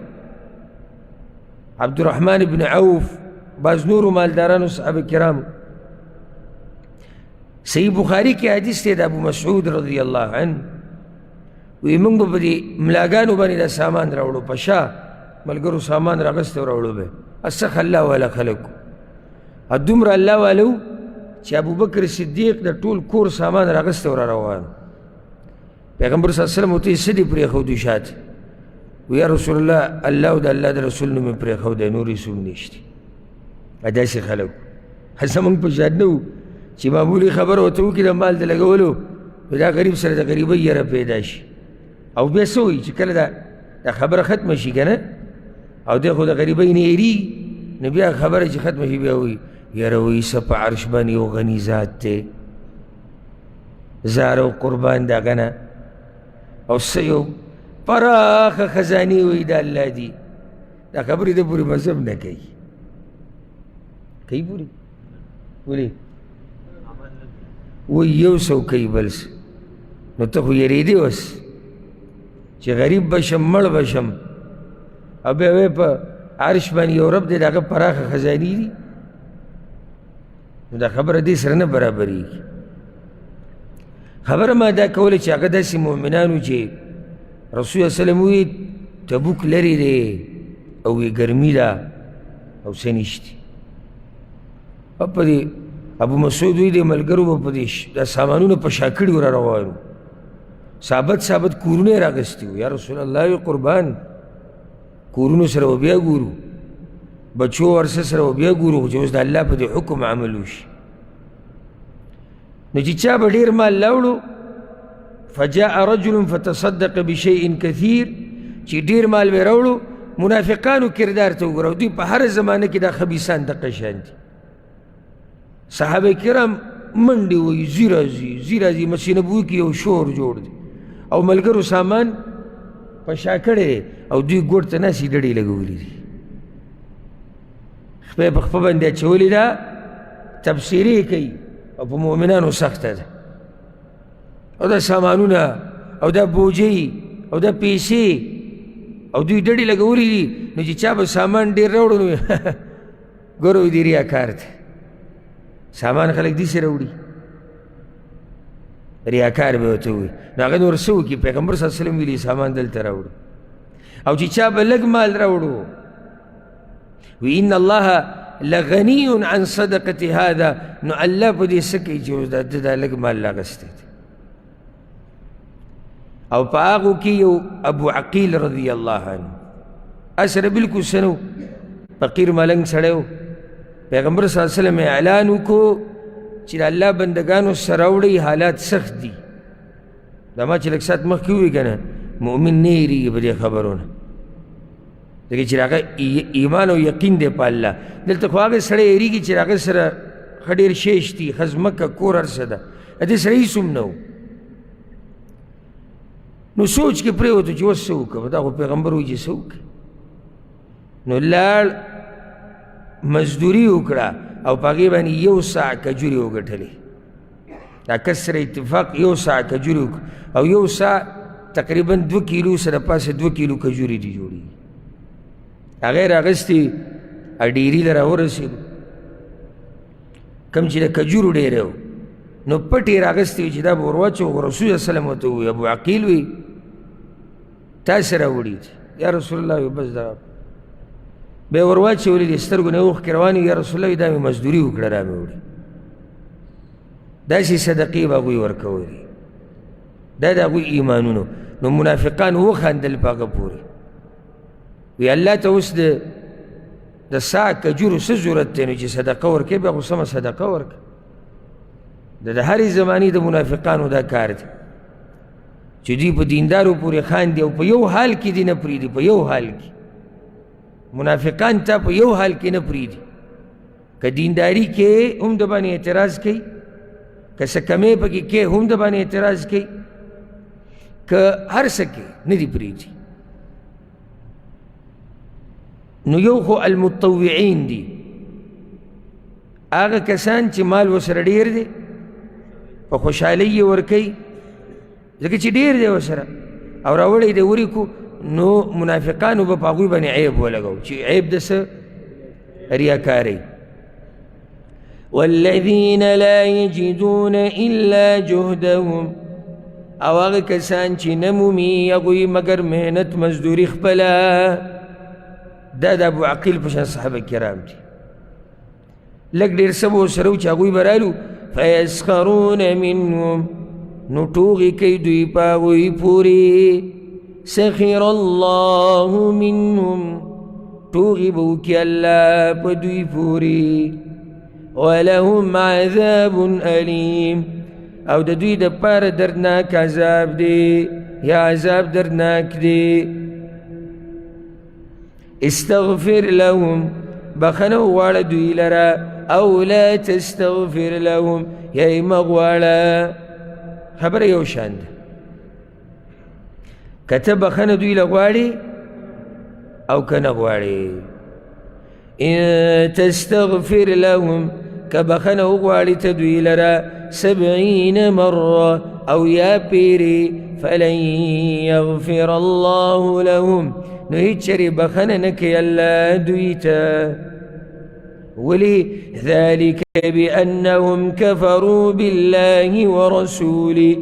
عبدالرحمن بن عوف، بعض نورو مالدارانو صحابه کرامو. صحیح بخاري کې حدیث دی د ابو مسعود رضی الله عنه، وی موږ به په دې ملاګانو باندې دا سامان راوړو، په شا ملګرو سامان راغستی راوړو به اسخ الله والا خلکو. دومره الله والو چې ابوبکر صدیق د ټول کور سامان راغستی را روان. پیغمبر صلی الله علیه وسلم ورته یې څه دې پرېښودو شاته؟ وی یا رسول الله، الله او د الله د رسول نوم مې پرېښودی، نور هېڅ هم نشته. داسې خلک زموږ په شان نه وو چې معمولي خبره ورته وکړي د مال د لګولو، نو دا غریب سره د غریبۍ یره پیدا شي، او بیا څه وایي چې کله دا خبره ختمه شي که نه، او دی خو د غریبۍ نه هېرېږي، نو بیا خبره چې ختمه شي بیا وایي یاره وایي څه په عرش باندې یو غني ذات دی، زار او قربان د هغه نه، او څه یو پراخه خزانې وایي د الله دي. دا خبرې د پورې مذهب نه کوي، کوي پورې ولې وایي یو څه کوي بل څه. نو ته خو یېرېدې اوس چې غریب به شم، مړ به شم، او بیا وایي په عرش باندې یو رب دی د هغه پراخه خزانې دي. نو دا خبره دې سره نه برابرېږي. خبره ما دا کوله چې هغه داسې مؤمنانو چې رسول الله وسلم وی تبوک لرې دی او وی ګرمي ده او څه نشته. او په دې ابو مسعود وی دې ملګرو به په دې دا سامانونه په شا کړي ور روان، ثابت کورونه یې راغستي وو. یا رسول الله وی قربان، کورونو سره به بیا ګورو، بچو ورسه سره به بیا ګورو، خو چې اوس د الله په دې حکم عمل وشي. نو چې چا به ډېر مال راوړو، فجاء رجل فتصدق بشيء كثير، چې ډېر مال به راوړو، منافقانو کردار ته وګوره، دوی په هر زمانه کې دا خبیثان دقه شان دي. صحابه کرام منډې وایي، ځي راځي، مسجد نبوي کې یو شور جوړ دی، او ملګرو سامان په شا کړی، او دوی ګوډ ته ناستې ډډې لګولي دي، خپه په خپه باندې اچولې ده، تبصرې کوي، او په مؤمنانو سخته ده. او دا سامانونه او دا بوجۍ او دا پیسې او دوی ډډې لګولي دي. نو چې چا به سامان ډېر راوړو نو ګورو دې ریاکار دی، سامان خلک داسې راوړي، ریاکار به ورته وایي. نو هغه نور څه وکړي؟ پیغمبر صلی الله علیه وسلم ویلي سامان دلته راوړو. او چې چا به لږ مال راوړو، وی ان الله لغنی عن صدقة هذا، نو الله په دې څه کوي چې اوس دا لږ مال راغستی دی. او په هغو کې یو ابو عقیل رضی الله عنه، اسره بلکل څه نه و، فقیر ملنګ سړی و. پیغمبر صلی الله علیه وسلم اعلان وکړو چې د الله بندګانو سره راوړئ، حالات سخت دي. دا ما چې لږ ساعت مخکې ووایي که نه، مؤمن نه هېرېږي په دې خبرو نه، ځکه چې هغه ایمان او یقین دی په الله. دلته خو هغه سړی هېرېږي چې هغه سره ښه ډېر شی شتي، ښه ځمکه، کور، هر څه ده، د دې سره هېڅ هم نه و. نو سوچ کې پرېوتو چې اوس څه وکړم؟ دا خو پیغمبر وایي چې څه وکړي. نو لاړ مزدوري وکړه، او په هغې باندې یو ساع کجورې وګټلې. دا کس سره اتفاق یو ساع کجورې وکړه، او یو ساع تقریبا 2 کیلو سره پاسه 2 کیلو کجورې دي جوړېږي. هغه یې راغستې، ډېري له راورسېدو، کوم چې د کجورو ډېری و، نو پټ یې راغستې چې دا به ور واچوو. رسول صلی الله علیه وسلم ورته ووایي، ابو عقیل وایي تاسې راوړي دي. یا رسول الله وایي بس دا بیا ور واچولې، د سترګو نه اوښکې روانې. یا رسول الله وایي دا مې مزدوري وکړه، را مې وړي. داسې صدقې به هغوی ورکولې، دا د هغوی ایمانونو. نو منافقان وخندل په هغه پورې، وی الله ته اوس د ساع کجورو څه ضرورت دی؟ نو چې صدقه ورکوې بیا خو سمه صدقه ورکړه. د هرې زمانې د منافقانو دا کار دی چې دوی په دیندارو پورې خاندي او په یو حال کې دي نه پرېږدي، په یو حال کې منافقان تا په یو حال کې نه پرېږدي، که دینداري کې هم د باندې اعتراض کوي، که څه کمې پکې کې هم د باندې اعتراض کوي، که هر څه کې نه دي پرېږدي. نو یو خو المتطوعین دي، هغه کسان چې مال ورسره ډېر دی په خوشحالۍ یې ورکوي ځکه چې ډېر دی ورسره او راوړی دی وریکو، نو منافقانو به په هغوی باندې عیب ولګو چې عیب د څه ریاکارۍ. والذین لا یجدون الا جهدهم، او هغه کسان چې نه مومي هغوی مګر محنت مزدوري خپله. دا د ابو عقیل په شان صحابه کرام دي، لږ ډېر څه به ورسره و چې هغوی به رالو فیسخرون منهم، نو ټوغې کوي دوی په هغوی پورې. سخر الله منهم، ټوغې به وکړي الله په دوی پورې. ولهم عذاب علیم، او د دوی دپاره دردناک عذاب دی یا عذاب دردناک دی. استغفر لهم، بخنه وغواړه دوی لره، او لا تستغفر لهم، یا یې مه غواړه. خبره یو شان ده، که ته بخنه دوی له غواړې او که نه غواړې. ان تستغفر لهم، که بخنه وغواړې ته دوی لره 70 مره او یا پیرې، فلن یغفر الله لهم، نو هیڅ چرې بخنه نه کوي الله دوی ته. ولي؟ ذلك بأنهم كفروا بالله ورسوله،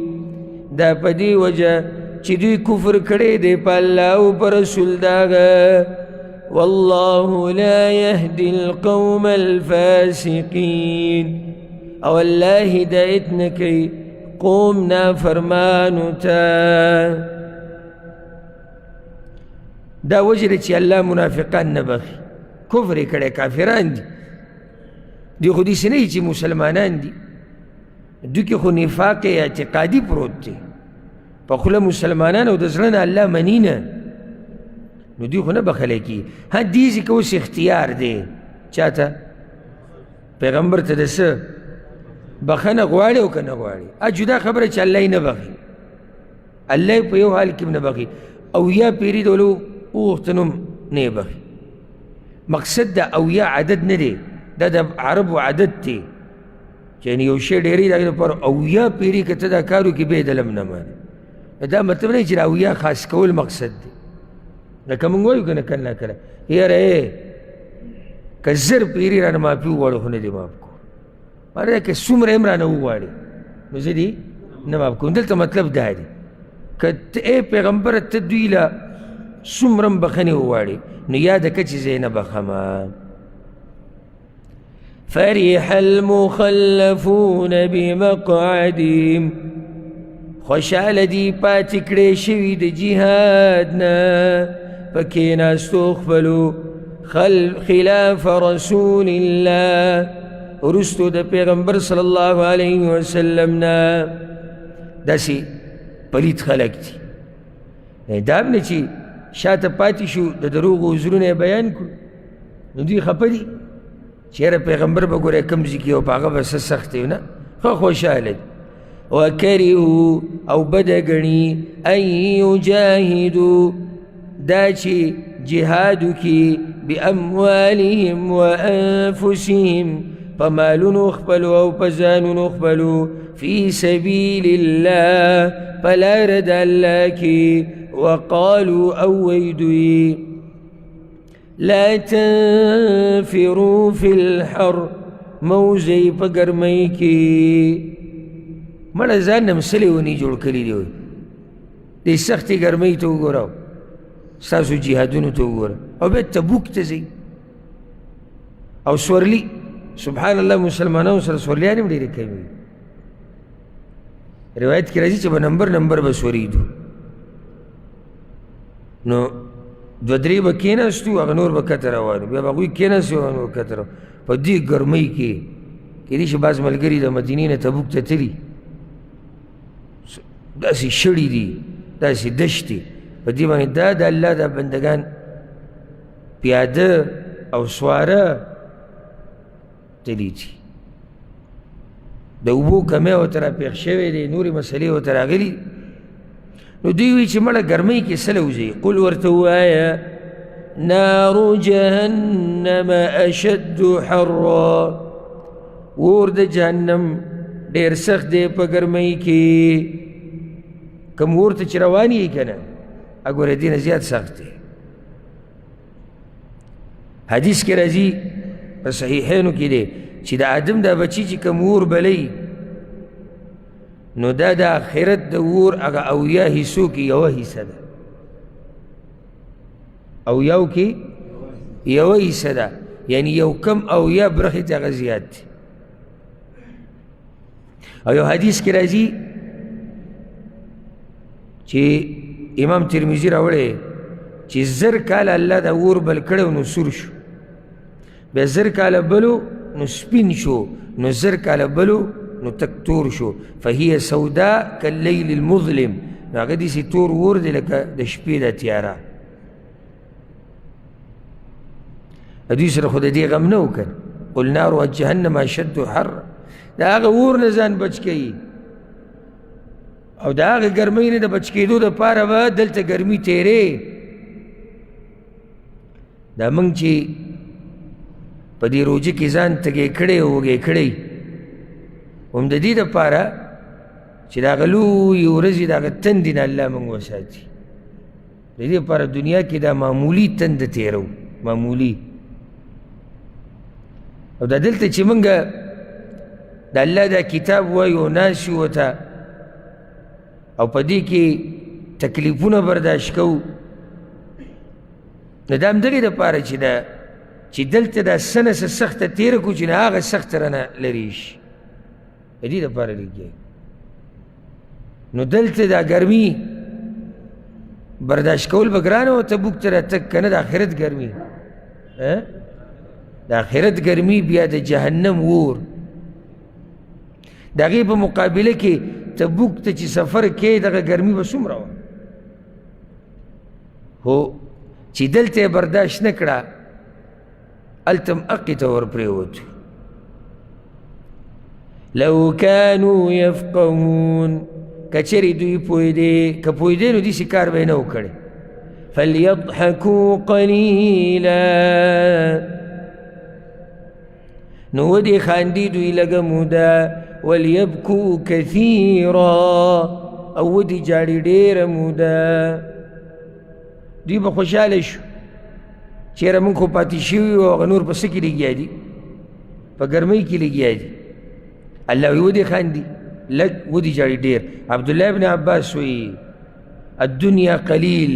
دا په دې وجه چې دوی کفر کړی دی په الله او په رسول داغه. والله لا يهدي القوم الفاسقين، او الله هدایت نه کوي قوم نافرمانو ته. دا وجه چې الله منافقان نه بخي، کفر یې کړی، کافران دي. دی خو داسې نه چې مسلمانان دي، دوی کې خو نفاق اعتقادي پروت دی، په خوله مسلمانان او د زړه نه الله مني نه، نو دوی خو نه بخلی کېږي. ها دې ځکه اوس اختیار دی چا ته؟ پیغمبر ته د څه بخنه غواړي او که نه غواړي. جدا خبره چې الله یې نه بخي، الله یې په یو حال کې نه بخي، او یا پیري د ولو وغوښته نو نه یې بخي. مقصد د اویا عدد نه دی، دا د عربو عدد دی چې یعنې یو شی ډېری د هغې لپاره اویا پیري که ته دا کار وکړي بیا یې د لم نه مانه. دا مطلب نه چې د اویا خاص کول مقصد دی. لکه موږ وایو که نه کله کله یاره که زر پیري رانه معافي وغواړو خو نه دې معاف کوو، معنی دا که څومره هم رانه وغواړي نو زه دې نه معاف کوم. دلته مطلب دا دی که ته پیغمبره ته دوی له څومره هم بخښنې وغواړي نو یاده کړه چې زه یې نه بخښمه. فرح المخلفون بمقعدهم، خوشحاله دي پاتې کړی شوي د جهاد نه په کېناستو خپلو خلاف رسول الله، وروستو د پیغمبر صلی الله علیه وسلم نه. داسې پلید خلک دي، دا هم نه چې شاته پاتې شو د دروغو عذرونه بیان کړو نو دوی خفه دي چې یاره پیغمبر به ګوره کوم ځای کې او په هغه به څه سخت دی نه، ښه خوشحاله دي. وکرهو او بده ګڼي ان یجاهدو، دا چې جهاد وکړي باموالهم وانفسهم، په مالونو خپلو او په ځانونو خپلو، فی سبیل الله، په لاره د الله کې. وقالوا او ویدوی لا تنفروا فی الحر، موزی په ګرمۍ کې. مړه ځان نه مسلې ونې جوړ کړي دي، دې سختې ګرمۍ ته وګوره، ستاسو جهادونو ته وګوره، او بیا تبوک ته ځئ او سورلي. سبحان الله مسلمانانو سره سورلیانې هم ډېرې کوي. روایت کې راځي چې به نمبر به سوریدو، نو دوه درې به کېناستو، هغه نور به کته روانو، بیا به هغوی کېناستو هغه نور کته روانو. په دې ګرمۍ کې کېدای شي بعض ملګري د مدینې نه تبوک ته تلي داسې شړي دي داسې دشتې په دې باندې دا د الله دا بندګان پیاده او سواره تلي دي د اوبو کمی ورته راپېښ شوی دی نورې مسلې ورته راغلي نو دوی وایي چې مړه ګرمۍ کې څه لوځي قل ورته ووایه نار جهنم اشد حرا اور د جهنم ډېر سخت دی په ګرمۍ کې کوم اور ته چې روان یې که نه اګوره دې نه زیات سخت دی حدیث کې راځي په صحیحینو کې دی چې د آدم دا بچي چې کوم اور بلی نو دا د آخرت د اور هغه اویا حصو کې یوه حصه ده اویاو کې یوه حصه ده یعنی یو کم اویا برخې ته هغه زیات دی او یو حدیث کې راځي چې امام ترمذي راوړی چې 1000 کاله الله دا اور بل کړی نو سور شو بیا 1000 کاله بلو نو سپین شو نو 1000 کاله بلو نو تک تور شو فهي سوداء كالليل المظلم نو هغه داسې تور اور دی لکه د شپې د تیاره دوی سره خو د دې غم نه و که قل نار جهنم اشد حر د هغه اور نه ځان بچ کوي او د هغه ګرمۍ نه د بچ کېدو دپاره به دلته ګرمي تیرې دا موږ چې په دې روژه کې ځان تږی کړی او وږی کړی هم د دې دپاره چې د هغه لویې ورځې د هغه تندې نه الله موږ وساتي د دې دپاره دنیا کې دا معمولي تنده تېرو معمولي او دا دلته چې موږ د الله دا کتاب وایو ناست یو ورته او په دې کې تکلیفونه برداشت کوو نو دا همدغې دپاره چې دلته دا څه نه څه سخته تېره کړو چې نه هغه سخته رانه لرې شي د دې دپاره لګیا نو دلته دا ګرمي برداشت کول به ګرانه و تبوک ته راتګ که نه د آخرت ګرمي د آخرت ګرمي بیا د جهنم اور د هغې په مقابله کې تبوک ته چې سفر کې دغه ګرمي به څومره وه خو چې دلته یې برداشت نه کړه هلته هم هغې ته ورپرېوتو لو كانوا يفقهون کچرې دوی پوهېدې که پوهېدې نو داسې کار به یې نه و کړی فليضحكوا قليلا نو ودې خاندي دوی لږه موده وليبكوا كثيرا او ودې جاړي ډېره موده دوی به خوشحاله شو چېرې موږ خو پاتې شوي وو هغه نور په څه کې لګیا دي په ګرمۍ کې لګیا دي الله وی ودې خاندي لږ ودې جاړي ډېر عبدالله ابن عباس وی الدنیا قلیل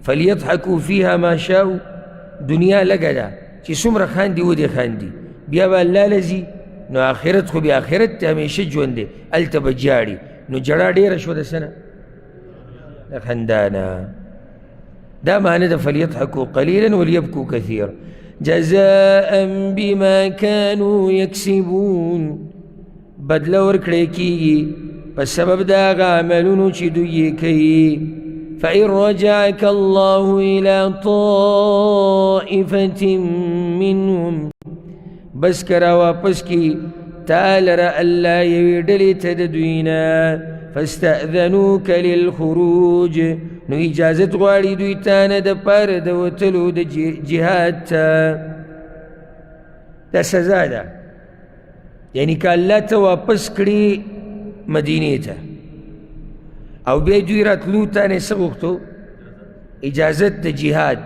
فلیضحکوا فیها ما شاءوا دنیا لږه ده چې څومره خاندي ودې خاندي بیا به الله لځي نو آخرت خو بیا آخرت ته همیشه ژوند دی هلته به جاړي نو جړه ډېره شوه د څه نه د خندا نه دا معنی د فلیضحکوا قلیلا وليبکوا کثیرا جزاء بما كانوا یکسبون بدله ورکړی کېږي په سبب د هغه عملونو چې دوی یې کوي فإن رجعك الله إلى طائفة منهم بس کرا واپس کی تعالی را اللہ یوی ڈلی تد دوینا فاستأذنوک للخروج نو اجازت غواړي دوی تانه د پاره د وتلو د جهاد ته دا سزا ده یعنی که الله ته واپس کړي مدینې ته او بیا دوی راتلو تانه څه غوښتو اجازت د جهاد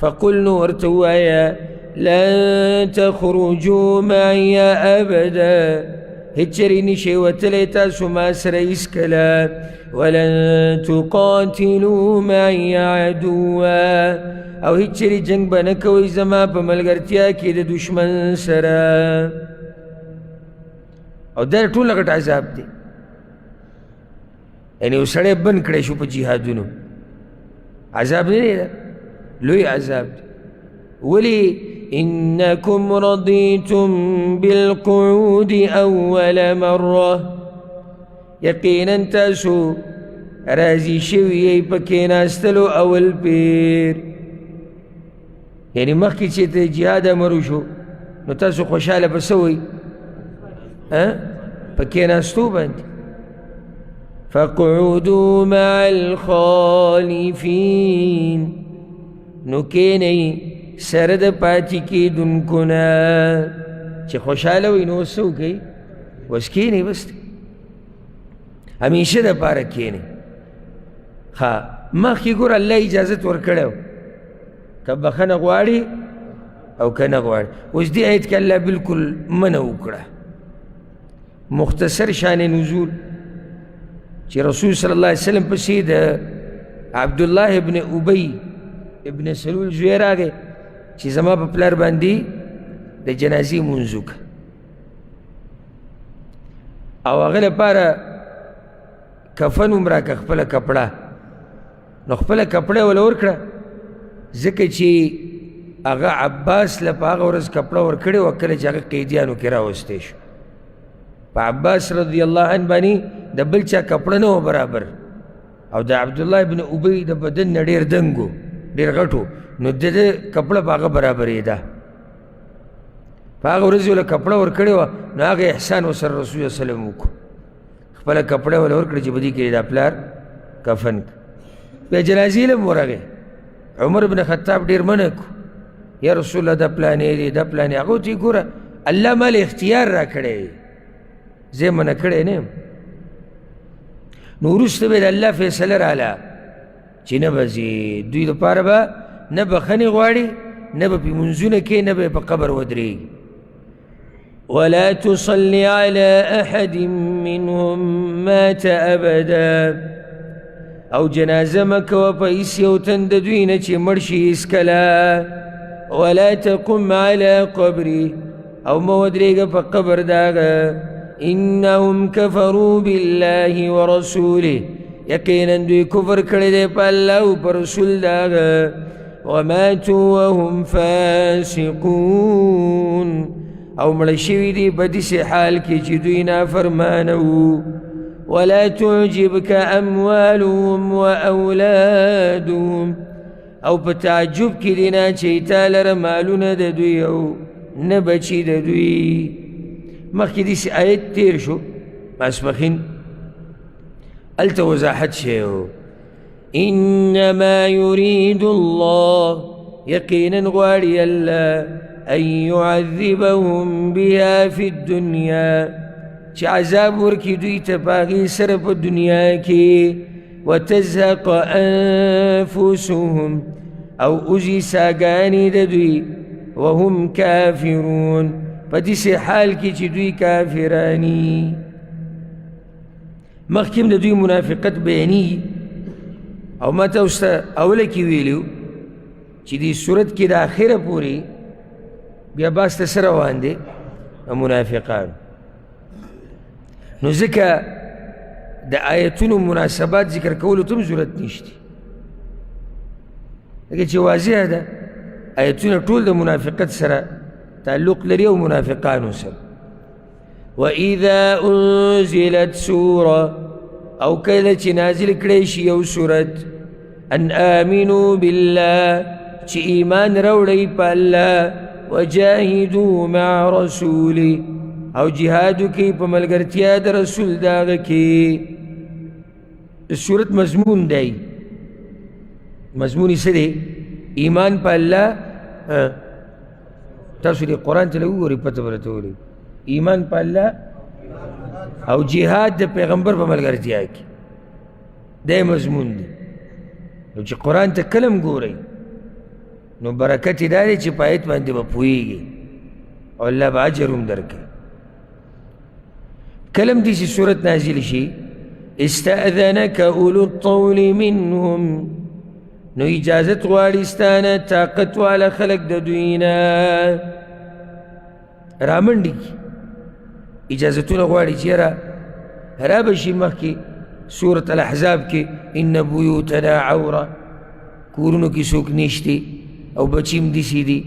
فقل نو ورته ووایه لن تخرجوا معي أبدا هچری نشي وتلی تاسو ما سره هیڅکله ولن تقاتلوا معي عدوا او هچری جنگ به نه کوئ زما په ملګرتیا کې د دشمن سره او دا ټول غټ عذاب دی یعنی یو سړی بند کړی شو په جهادونو عذاب نه دی لوی عذاب دی ولی إنكم رضيتم بالقعود أول مرة يقينا تاسو راضي شوي په کېناستلو اول پیر یعنی مخکې چې ته جهاد امر وشو نو تاسو خوشحاله به څه وئ په کېناستو باندې فاقعدوا مع الخالفين نو کېنئ سره د پاتې کېدونکو نه چې خوشحاله وئ نو اوس څه وکئ اوس کېنئ بس همیشه دپاره کېنئ مخکې ګوره الله اجازت ورکړی و که بخښنه غواړي او که نه غواړي اوس دې آیت کې الله بلکل منع وکړه مختصر شان نزول چې رسول صلی الله علیه وسلم پسې د عبدالله ابن ابی ابن سلول زوی راغی چې زما په پلار باندې د جنازې مونځ وکړه او هغه لپاره کفن هم راکړه خپله کپړه نو خپله کپړه یې وله ورکړه ځکه چې هغه عباس له په هغه ورځ کپړه ورکړې وه کله چې هغه قیدیانو کې راوستی شو په عباس رضی الله عنه باندې د بل چا کپړه نه وه برابر او د عبدالله ابن ابی د بدن نه ډېر دنګ و ډېر غټ و نو د ده کپړه په هغه برابرېده په هغه ورځ یې وله کپړه ورکړې وه نو هغه احسان ورسره رسول الله وسلم وکړو خپله کپړه یې وله ورکړه چې په دې کې دا پلار کفن بیا جنازې له هم ورغی عمر بن خطاب ډېر منع کړو یا رسول الله دا پلانې دی دا پلانې هغه ورته یې ګوره الله مال اختیار را کړی زه یې منع کړی نه یم نو وروسته به د الله فیصله راله چې نه به ځي دوی دپاره به نه بخښنې غواړي نه به پې منځونه کوي نه به یې په قبر ودرېږي ولا تصل على أحد منهم مات أبدا او جنازه مکوه په هیڅ یو تن د دوی نه چې مړ شي هېڅکله ولا تقم على قبري او مه ودرېږه په قبر د هغه انهم كفروا بالله ورسوله یقینا دوی کفر کړی دی په الله او په رسول د هغه وماتوا وهم فاسقون او مړه شوي دي په داسې حال کې چې دوی نافرمانه وو ولا تعجبك أموالهم وأولادهم او په تعجب کې دي نه چې تا لره مالونه د دوی او نه بچي د دوی مخکې داسې آیت تیر شو ماسپښین هلته وضاحت شوی و انما يريد الله یقینا غواړي الله ان يعذبهم بها في الدنيا چې عذاب ورکړي دوی ته په هغې سره په دنیا کې وتزهق انفسهم او اوځي ساګانې د دوی وهم کافرون په داسې حال کې چې دوی کافراني مخکې هم د دوی منافقت بیانېږي او ما تاسو ته اوله کې ویلي چې دې صورت کې د آخره پورې بیا باس ته څه روان دی منافقان نو ځکه د آیتونو مناسبات ذکر کولو ته هم ضرورت نشته لکه چې واضحه ده آیتونه ټول د منافقت سره تعلق لري او منافقانو سره وإذا أنزلت سورة او کله چې نازل کړی شي یو صورت ان آمنوا بالله چې ایمان راوړئ په الله وجاهدوا مع رسوله او جهادو کی په ملګرتیا د رسول د هغه کې صورت مضمون دی مضمون یې څه دی ایمان په الله تاسو دې قرآن ته وګورئ پته به راته ولګي ایمان په الله او جهاد د پیغمبر په ملګرتیا کې دی مضمون دی نو چې قرآن ته کله هم ګورئ نو برکت یې دا دی چې په آیت باندې به پوهېږي او الله به اجر هم درکوي کلم دیسی صورت نازل شي استأذنك اولو الطول منهم نو اجازت غواړي ستانه طاقت والا خلق د دوی نه رامنډي اجازتونه غواړي چې یاره رابه شي مخکې سورة الاحزاب کې ان بیوتنا عوره کورونو کې څوک نشته او بچیم داسې دي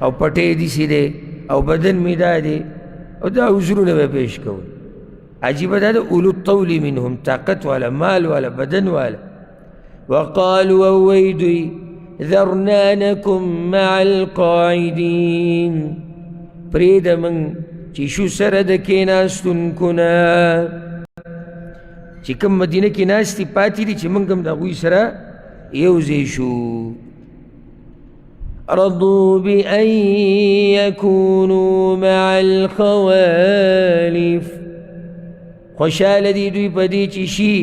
او پټې داسې دی او بدن مې دا دی او دا عذرونه به پیش کول. عجیبه دا د اولو الطول منهم، طاقت والا، مال والا، بدن والا. وقالوا اویدوی ذرنا نکم مع القاعدین، پرېږده موږ چې شو سره د کېناستونکو نه، چې کوم مدینه کې ناست دي پاتې دي چې موږ هم د هغوی سره یو ځای شو. رضوا بأن يكونوا مع الخوالف، خوشحاله دي دوی په دې چې شي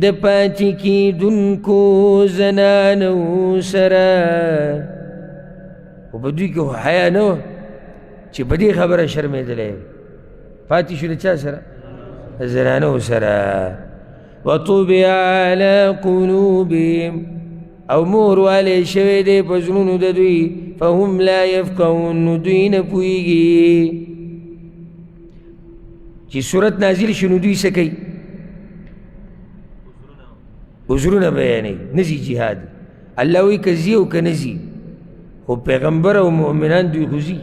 د پاتې کېدونکو زنانو سره. خو په دوی کې خو حیا نه وه چې په دې خبره شرمېدلی، پاتې شو د چا سره؟ د زنانو سره. وطبع على قلوبهم، او مور والی شوی دی په زړونو د دوی، فهم لا یفقهون، نو دوی نه پوهېږي. چې صورت نازل شي نو دوی څه کوي؟ عذرونه بیانوي، نه ځي جهاد. الله وایي که ځي او که نه ځي، خو پیغمبر او مؤمنان دوی خو ځي.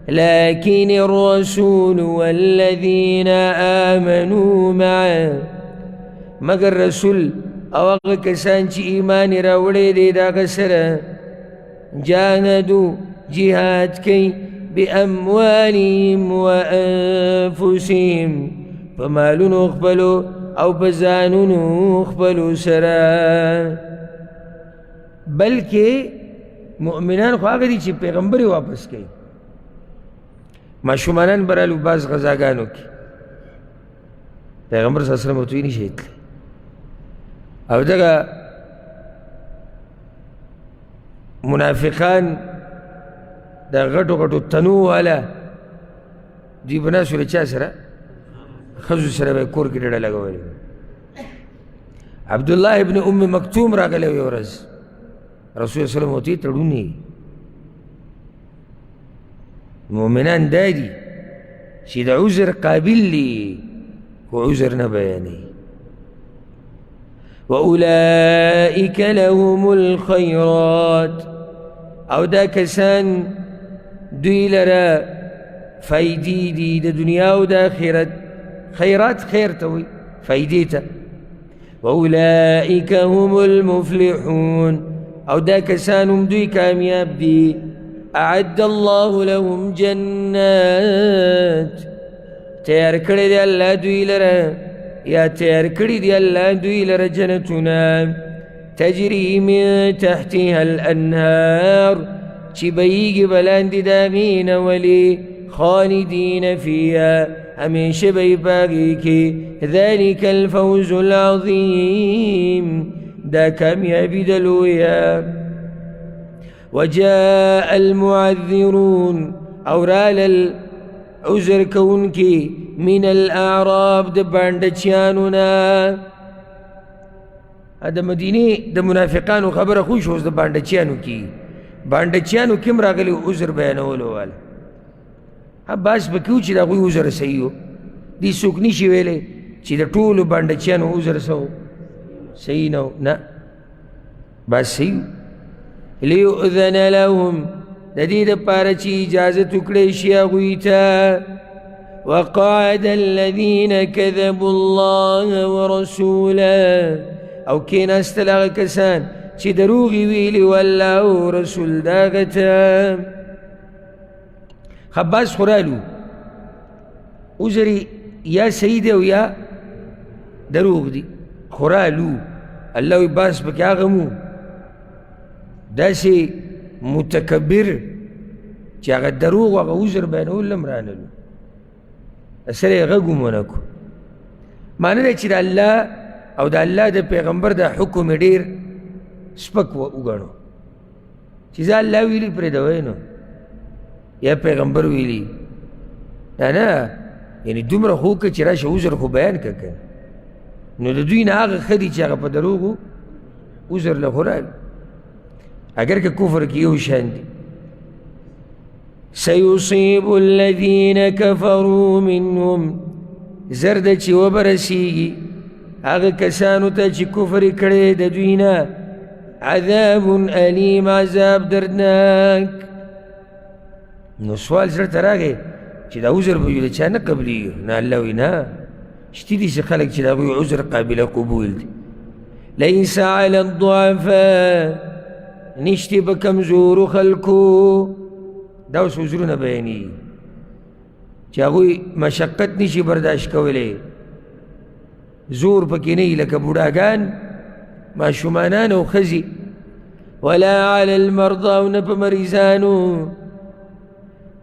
لكن الرسول والذين آمنوا معه، مگر رسول او هغه کسان چې ایمان یې راوړی دی د هغه سره، جاهدوا جهاد کوي باموالهم وانفسهم، په مالونو خپلو او په ځانونو خپلو سره. بلکې مؤمنان خو هغه دي چې پیغمبر یې واپس کوي. ماشومانان به رالو بعض غذاګانو کې، پیغمبر صلی الله علیه وسلم ورته وایي نشئ تللی. او دغه منافقان د غټو غټو تنو والا دوی به ناست ول چا سره؟ ښځو سره به یې کور کې ډډه لګولې. عبدالله ابن ام مکتوم راغلی یوه ورځ، رسول صلی الله علیه وسلم ورته وایي تړونې مؤمنان دا دي چې د عذر قابل دي خو عذر نه بیانوي. وأولئك لهم الخيرات، او دا کسان دوی لره فایدې دي د دنیا او د آخرت. خیرات خیر ته وایي، فایدې ته. وأولئك هم المفلحون، او دا کسان هم دوی کامیاب دي. اعد الله لهم جنات، تیار کړی دی الله دوی لره، یا تیار کړي دی الله دوی لره جنتونه، تجري من تحتها الانهار، چې بهیږي به لاندې د هغې نه ولې، خالدین فیها، همیشه به یې په هغې کې. ذلک الفوز العظیم، دا کامیابي ده لویه. وجاء المعذرون، او رالل عذر کوونکي، من الاعراب د بانډچیانو نه. د مدینې د منافقانو خبره خو شوه، اوس د بانډچیانو کې، بانډچیانو کې هم راغلي عذر بیانولو والا. باس به کې و چې د هغوی عذر صحیح و، دې څوک نشي ویلی چې د ټولو بانډچیانو عذر څه و؟ صحیح نه و. نه، باس صحیح و. لیؤذن لهم، د دې دپاره چې اجازت وکړی شي هغوی ته. وقعد الذين كذبوا الله ورسوله، او کېناستل هغه کسان چې دروغ یې ویلي والله او رسول د هغه ته. خباس خو رالو، عذر یا صحیح دی او یا دروغ دی، خو رالو. الله وایي باس پکې هغه مو داسې متکبر چې هغه دروغ او هغه عذر بیانول هم رانلو، سره یې غږ هم ونه کړو. معنی دی چې د الله او د الله د پیغمبر د حکم یې ډېر سپک وګڼو، چې زه الله ویلي پرېږدوئ نو، یا پیغمبر ویلي، نه یعنې دومره خو وکړه چې راشه عذر خو بیان کړه که نو د دوی نه هغه ښه دي چې هغه په دروغو عذر له خو راوي، اگر که کفر کې یو شان دي. سيصيب الذين كفروا منهم، زرد چې وبرسیږي هغه کسانو ته چې کفر کړی د دوی نه، عذاب الیم، عذاب دردناک. نو سوال زړه ته راغی چې دا عذر به د چا نه قبلېږي. نه الله وایي نه، شتي دي چې خلک چې د هغوی عذر قابله قبول دی. لیس علی الضعفاء، نشتی په کمزورو خلکو. دا اوس عذرونه بیانېږي چې هغوی مشقت نشي برداشت کولی، زور پکې نه وي، لکه بوډاګان، ماشومانان او ښځې. ولا علی المرضى، او نه په مریضانو.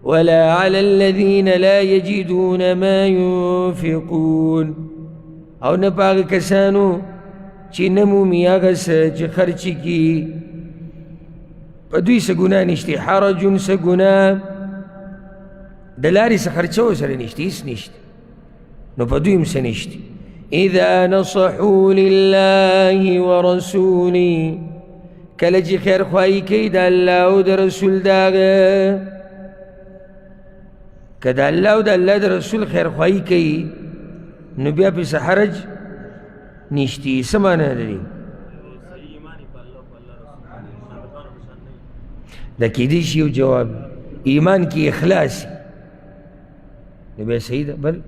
ولا على الذين لا يجدون ما ينفقون، او نه په هغه کسانو چې نه مومي هغه څه چې خرچ کړي، په دوی څه ګناه نشته. حرج، څه ګناه د لارې څه خرچه ورسره نشته، هېڅ نشته، نو په دوی هم څه نشته. اذا نصحوا لله ورسوله، کله چې خیرخواهي کوي د الله او د رسول د هغه، که د الله او د الله د رسول خیرخواهي کوي نو بیا پسې حرج نشتی. څه معنی لري؟ د کیدای شي یو جواب ایمان کې اخلاص نو بیا صحیح ده. بل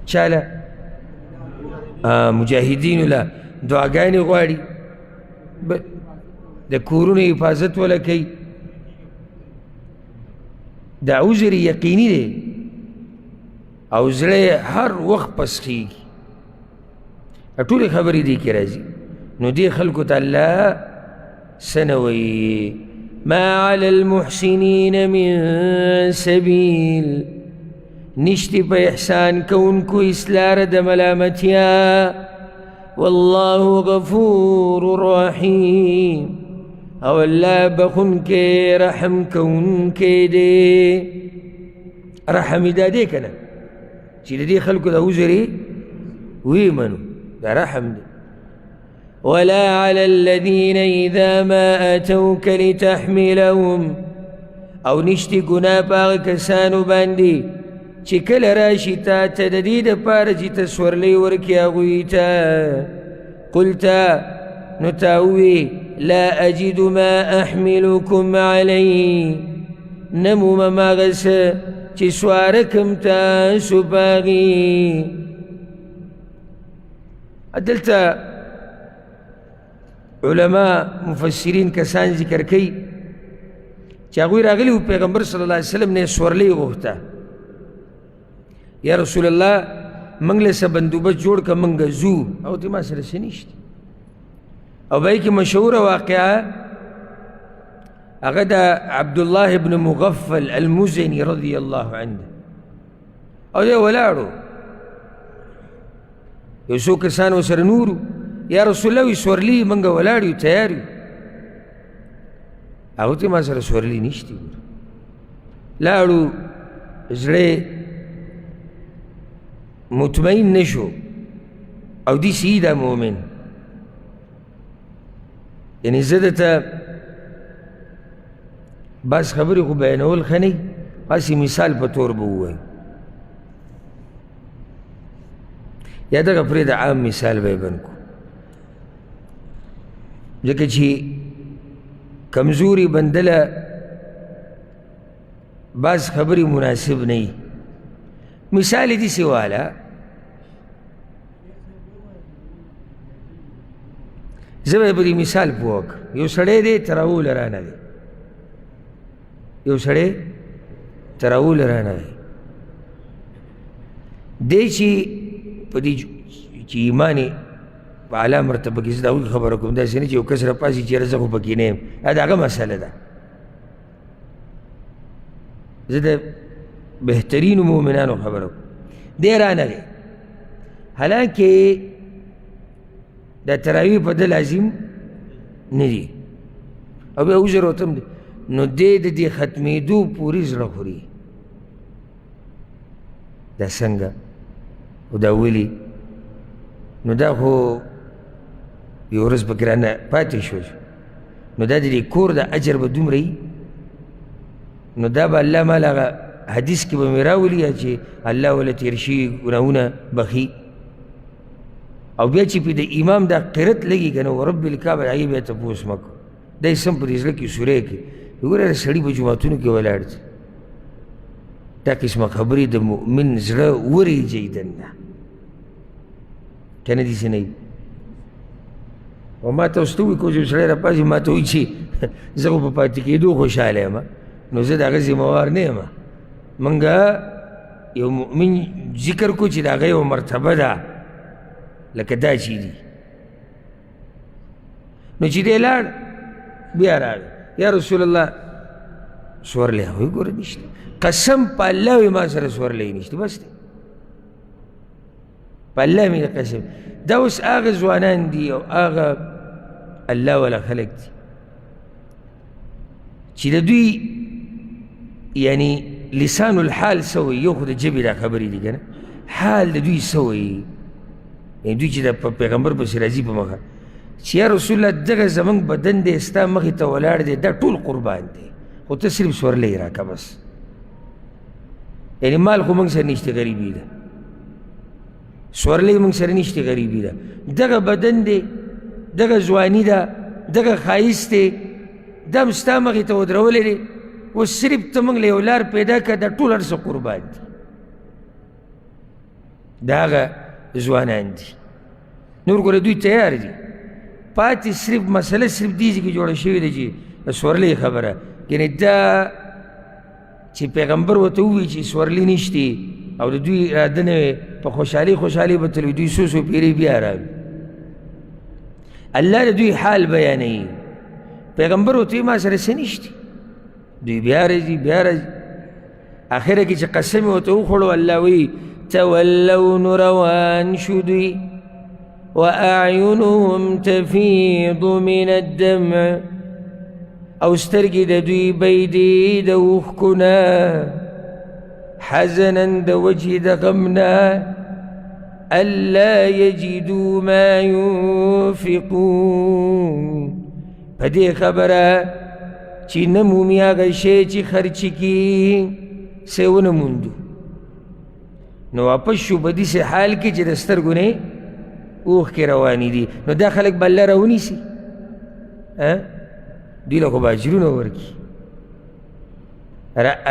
چاله مجاهدینو له دعاګانې غواړي، د کورونو حفاظت ولا کوي. دا عذر یقیني دی او زړه هر وخت پسخېږي. ټولې خبرې دې کې راځي. نو دې خلکو ته الله څه نه وایي؟ ما علی المحسنین من سبیل، نشتی په احسان کوونکو اصلاره د ملامتیا. والله غفور رحیم، او الله بخونکې رحم کوونکی دی. رحم دا دی که نه چې د دې خلکو د عذر یې ویمنو، دا رحم دی. ولا على الذين إذا ما أتوك لتحملهم، او نشتی ګناه په هغه کسانو باندې چې کله راشي تا ته د دې دپاره چې ته سورلی ورکړې هغوی ته. قلته، نو تا ووې لا أجد ما أحملكم عليه، نه مومم هغه څه چې سواره کړم تاسو په هغې. دلته علماء مفسرین کسان ذکر کوي چې هغوی راغلي وو پیغمبر صلی الله علیه وسلم نه سورلی غوښته، یا رسول الله موږ له څه بندوبست جوړ کړه، موږ ځو. او ته ما سره څه نشته. او به کې مشهوره واقعه هغه د عبدالله ابن مغفل المزني رضی الله عنه، او دی ولاړو، یو څو کسان ورسره نورو. یا رسول الله وی سورلی موږ ولاړ یو، تیار یو. هغه ته ما سره سورلی نشته. لاړو، زړه مطمئن نشو، او دی سیده مؤمن، یعنی زه درته بس خبرې خو بیانول ښه نه، هسې مثال په طور به ووایو، یا دغه پرېږده عام مثال به یې بند کړو. ځکه چې کمزوري بنده له بعض خبرې مناسب نه وي. مثال یې داسې واله، زه به یې په دې مثال پوه کړم. یو سړی دی تراوله رانه دی، یو سړی تراوله رانه دی. دی چې په دې چې ایمان یې په اعلی مرتبه کې، زه د هغوی خبره کوم، داسې نه چې یو کس راپاڅي چې یاره زه خو پکې نه یم، دا د هغه مسله ده. زه د بهترینو مؤمنانو خبره کوم. دی رانغی، حالانکې دا تراویح په ده لازم نه دي، او بیا عذر ورته هم دی. نو دی د دې ختمېدو پورې زړه خوري. دا څنګه او دا ولې؟ نو دا خو یو ورځ پکې رانه پاتې شو، نو دا د دې کور د اجر به دومره وي. نو دا به الله مال هغه حدیث کې به مې راولي چې الله وله تېر شوي ګناهونه بخي. او بیا چې په د امام دا قرت لګي که نه ورب الکعبه، هغې بیا تپوس مه کوه. دا یې سم پرې زړه کې سوری کړي. وګوره سړي په جوماتونو کې ولاړ دي، دا قسمه خبرې د مؤمن زړه وریږي دننه، که نه داسې نه وي. او ما ته اوس ته ووایي که یو سړی راپاڅي ما ته وایي چې زه خو په پاتې کېدو خوشحاله یم، نو زه د هغه ذمهوار نه یم. موږ یو مؤمن ذکر کو چې د هغه یو مرتبه ده لکه دا چې دي. نو چې دی لاړ بیا راغی یا رسول الله سورلی هغوی ګوره نشته، قسم په الله وي ما سره سورلی نشته، بس دی په الله مې قسم. دا اوس هغه ځوانان دي او هغه الله والا خلک دي چې د دوی یعنی لسان الحال سوی، یو خو د ژبې دا خبرې دي که نه، حال د دوی سوی، یعنی دوی چې د پیغمبر پسې راځي په مخه چې یا رسول الله دغه زموږ بدن دی ستا مخې ته ولاړ دی، دا ټول قربان دی، خو ته صرف سورلی راکه بس. یعنی مال خو موږ سره نشته، غریبي ده، سورلی موږ سره نشته، غریبي ده. دغه بدن دی، دغه ځواني ده، دغه ښایست دی، دا هم ستا مخې ته ودرولی دی، اوس صرف ته موږ له یو لار پیدا کړه، دا ټول هر څه قربان دي. دا هغه ځوانان دي. نور ګوره دوی تیار دي، پاتې صرف مسله صرف دې کې جوړه شوې ده چې د سورلۍ خبره، یعنې دا چې پیغمبر ورته ووایي چې سورلي نشتې او د دوی اراده نه وې، په خوشحالي خوشحالي به تلوي، دوی څو څو پیرې بیا راوي. الله د دوی حال بیانوي، پیغمبر ورته وایي ما سره څه نشته، دوی بیا راځي بیا راځي. اخره کې چې قسم یې ورته وخوړو، الله وایي تولوا روان شو دوی، وأعينهم تفيض من الدمع، او سترګې د دوی بیدې د اوښکو نه، حزنا د وجه د غم نه، ألا يجدوا ما ينفقون، په دې خبره چې نه مومي هغه شی چې خرچ کي، څه ونه موندو. نو واپس شو په داسې حال کې چې د سترګو نه اوښکې روانې دي. نو دا خلک به الله راونیسي، دوی له خو به اجرونه ورکړي،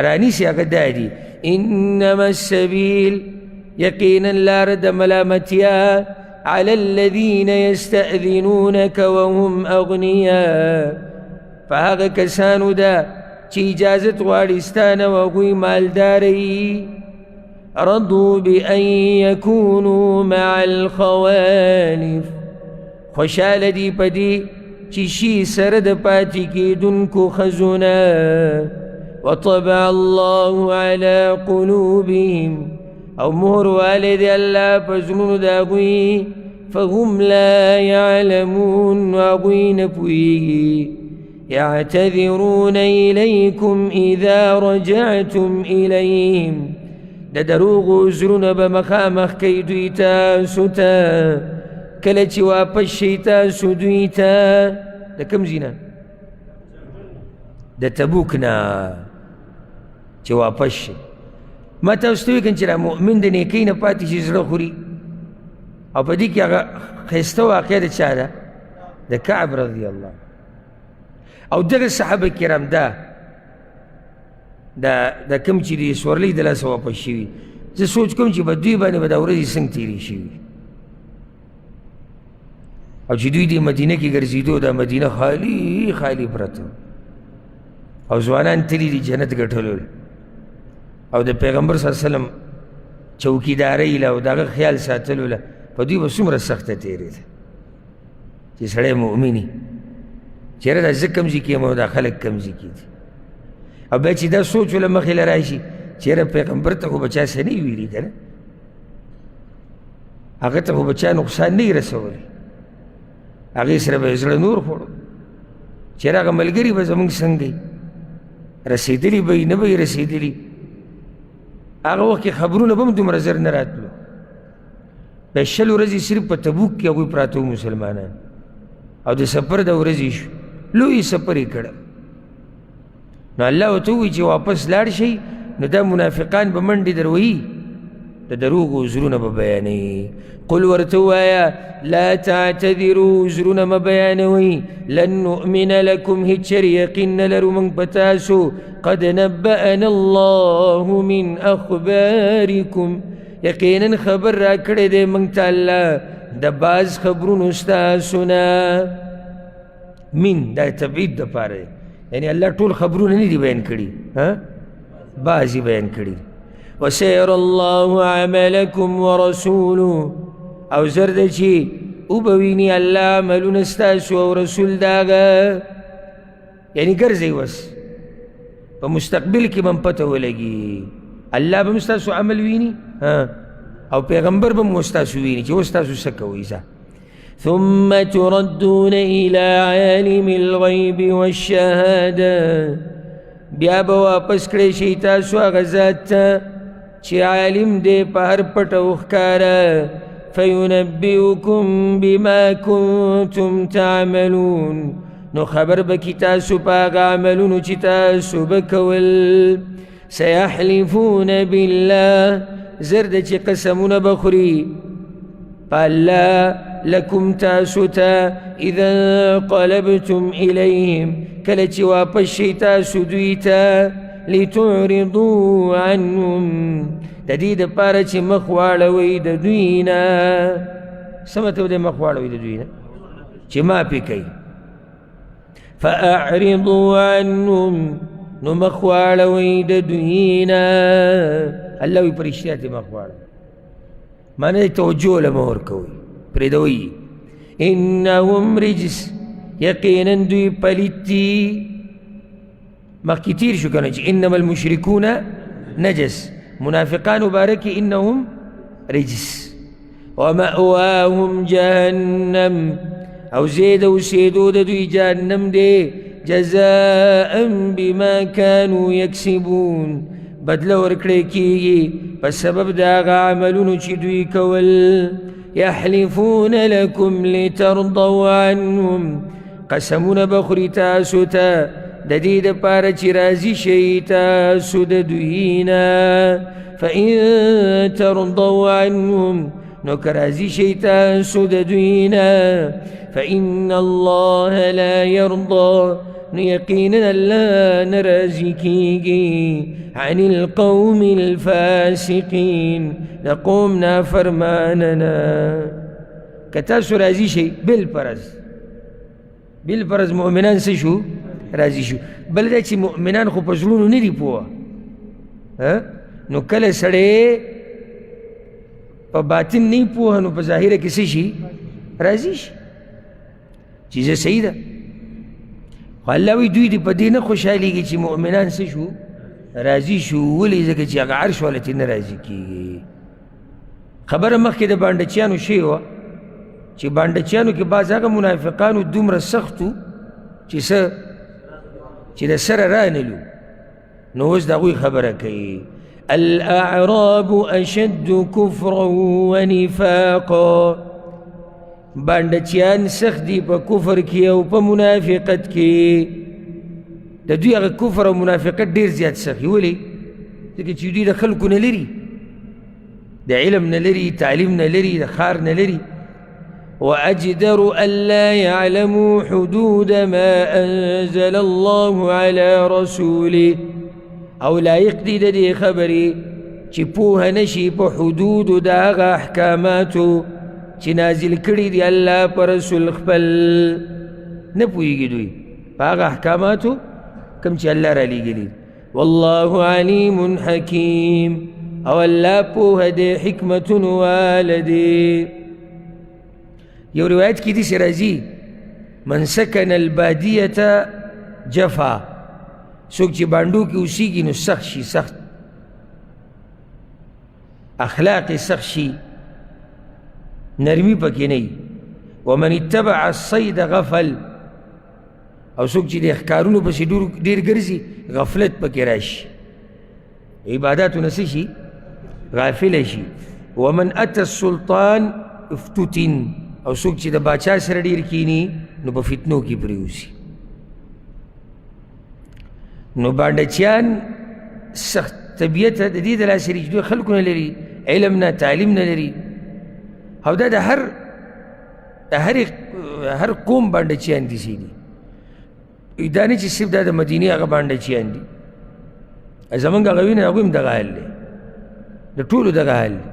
رانیسي. هغه دا دي انما السبیل، یقینا لاره د ملامتیا، على الذین یستأذنونک وهم اغنیا، په هغه کسانو ده چې اجازت غواړي ستا نه او هغوی مالداره یي، رضوا بأن يكونوا مع الخوالف، خوشحاله دي په دې چې شي سره د پاتې کېدونکو ښځونه، وطبع الله على قلوبهم، او مهر والی دی الله په زړونو د هغوی، فهم لا يعلمون، هغوی نه پوهېږي. يعتذرون إليكم إذا رجعتم إليهم، د دروغو زړونه به مخامخ کوي دوی تاسو ته کله چې واپس شئ تاسو دوی ته. د کوم ځای نه؟ د تبوک نه چې واپس شئ. ما تاسو ته وایي چې را مؤمن د نیکۍ نه پاتې شي زړه خوري، او په دې کې هغه ښایسته واقعه د چا ده؟ د کعب رضی الله. او دغه صحابه کرام دا کوم چې د سورلۍ د لاسه واپس شوي، زه سوچ کوم چې په دوی باندې به دا ورځې څنګه تېرې شوي، او چې دوی د مدینه کې ګرځېدو، دا مدینه خالي خالي پرته، او ځوانان تللي دي جنت ګټلو، او د پیغمبر صلی الله علیه وسلم چوکیدارۍ له او د هغه خیال ساتلو له په دوی به څومره سخته تېرېده چې سړی مؤمن وي. چېرې دا زه کوم ځای کې یم او دا خلک کوم ځای کې دي. او بیا چې دا سوچ له مخې له راشي چېرې پیغمبر ته خو به چا څه نه ویلي که نه، هغه ته خو به چا نقصان نه رسولی، هغې سره به یې زړه نور خوړو. چېرې هغه ملګري به زموږ څنګه وي، رسېدلي به یې نه به یې رسېدلي. هغه وخت کې خبرونه به هم دومره زر نه راتلو. بیا 20 ورځې صرف په تبوک کې هغوی پراته وو مسلمانان، او د سفر د ورځې شو، لوی سفر یې کړه. نو الله ورته ووایي چې واپس لاړ شئ، نو دا منافقان به منډې در وهي د دروغو عذرونه به بیانوي. قل ورته ووایه لا تعتذروا عذرونه مه بیانوئ، لن نؤمن لکم هیڅ چر یقین نه لرو موږ په تاسو، قد نبأنا الله من اخبارکم یقینا خبر را کړی دی موږ ته الله د بعض خبرونو ستاسو نه. من دا تبعید دپاره دی، یعنی الله ټول خبرونه نه دي بیان کړي، بعض یې بیان کړي. وسيرى الله عملكم ورسوله او زر ده چې وبویني الله عملونه ستاسو او رسول داغه، یعنی ګرځئ وس په مستقبل کې به پته ولګي الله به ستاسو عمل ویني او پیغمبر به مو ستاسو ویني چې اوس تاسو څه کوئ. ثم تردون إلى عالم الغيب والشهادة بیا به واپس کړی شئ تاسو هغه ذات ته چې عالم دی په هر پټ او ښکاره، فینبئکم بما کنتم تعملون نو خبر به کي تاسو په هغه عملونو چې تاسو به کول. سیحلفون بالله زر ده چې قسمونه به خوري په الله لکم تاسو ته اذا انقلبتم الیهم کله چې واپس شئ تاسو دوی ته، لتعرضوا عنهم د دې دپاره چې مخ واړوئ د دوی نه. څه مطلب دی مخ واړوئ د دوی نه؟ چې معافي کوي. فاعرضوا عنهم نو مخ واړوئ د دوی نه. الله وایي په رښتیا دې مخ واړوئ، معنی توجه له مه ورکوئ، پرېږدوئ. انهم رجس یقینا دوی پلیت دي. مخکې تیر شو که نه چې انما المشرکون نجس، منافقان مبارکې انهم رجس. ومأواهم جهنم او زید اوسېدو د دوی جهنم دی، جزاء بما كانوا يكسبون بدله ورکړی کېږي په سبب د هغه عملونو چې دوی کول. يحلفون لكم لترضوا عنهم قسمونه به خوري تاسو ته د دې دپاره چې راضي شئ تاسو د دوی نه. فإن ترضوا عنهم نو که راضي شئ تاسو د دوی نه، فإن الله لا يرضى نو یقینا الله نه راضي کېږي عن القوم الفاسقين د قوم نافرمانه نه. که تاسو راضي شئ بالفرض مؤمنان څه شو؟ راضي شو. بل دا چې مؤمنان خو په زړونو نه دي پوه، نو کله سړی په باطن نه پوه نو په ظاهره کې څه شي؟ راضي شي چې زه صحیح ده. خو الله وایي دوی دې په دې نه خوشحالېږي چې مؤمنان څه شو؟ راضي شو. ولې؟ ځکه چې هغه عرش والا ترې نه راضي کېږي. خبره مخکې د بانډچیانو شوې وه چې بانډچیانو کې بعض هغه منافقانو دومره سخت وو چې د سره رانلو. نو اوس د هغوی خبره کوي. الاعراب اشد کفرا ونفاقا بانډچیان سخت دي په کفر کې او په منافقت کې. د دوی هغه کفر او منافقت ډېر زیات سخت. ولې؟ ځکه چې دوی د خلکو نه لري، د علم نه لري، تعلیم نه لري، د ښار نه لري. وأجدر ألا يعلموا حدود ما أنزل الله على رسوله او لایق دی د دې خبرې چې پوهه نشي په حدودو د هغه احکاماتو چې نازل کړي دي الله په رسول خپل. نه پوهېږي دوی په هغه احکاماتو کوم چې الله را لېږلي. والله علیم حکیم او الله پوهه دی حکمتونو واله دی. یو روایت کې داسې راځي من سکن البادیة جفا، څوک چې بانډو کې اوسېږي نو سخت شي، سخت اخلاق سخت شي، نرمي پکې نه وي. ومن اتبع الصید غفل، او څوک چې د ښکارونو پسې ډېر ګرځي غفلت پکې راشي، عباداتو نه څه شي؟ غافله شي. ومن اتى السلطان افتتن، او څوک چې د باچا سره ډېر کینی نو په فتنو کې پرېوځي. نو بانډچیان سخت طبیعت د دې د لاسه چې دوی خلکو نه لري، علم نه تعلیم نه لري او دا د هر قوم باندې چیان دي سي دي دا نه چې صرف دا د مدینې هغه باندې چیان دي زمونږ هغه وینه هغوی هم دغه حال دی د ټولو دغه حال دی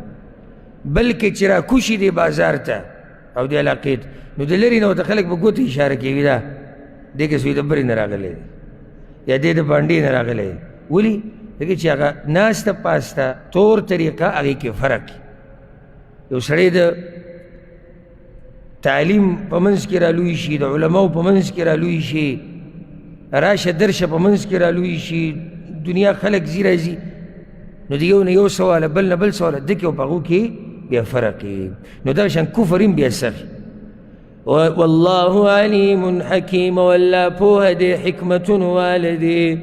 بلکې چې راکوشي دی بازار ته او دې علاقې ته نو د لرې نه ورته خلک به ګوته اشاره کوي دا دې کې سوی د برې نه راغلی دی یا دې د بانډې نه راغلی دی ولې ځکه چې هغه ناسته پاسته طور طریقه هغې کې فرق یو سړی د تعلیم په منځ کې رالوی شي د علماو په منځ کې رالوی شي راشه درشه په منځ کې رالوی شي دنیا خلق زی راځي نو د یو نه یو سواله بل نه بل سواله دکې او په هغو کې بیا فرق نو دغه شان کفر هم بیا سخي والله علیم حکیم والله پوهه دی حکمتون واله دی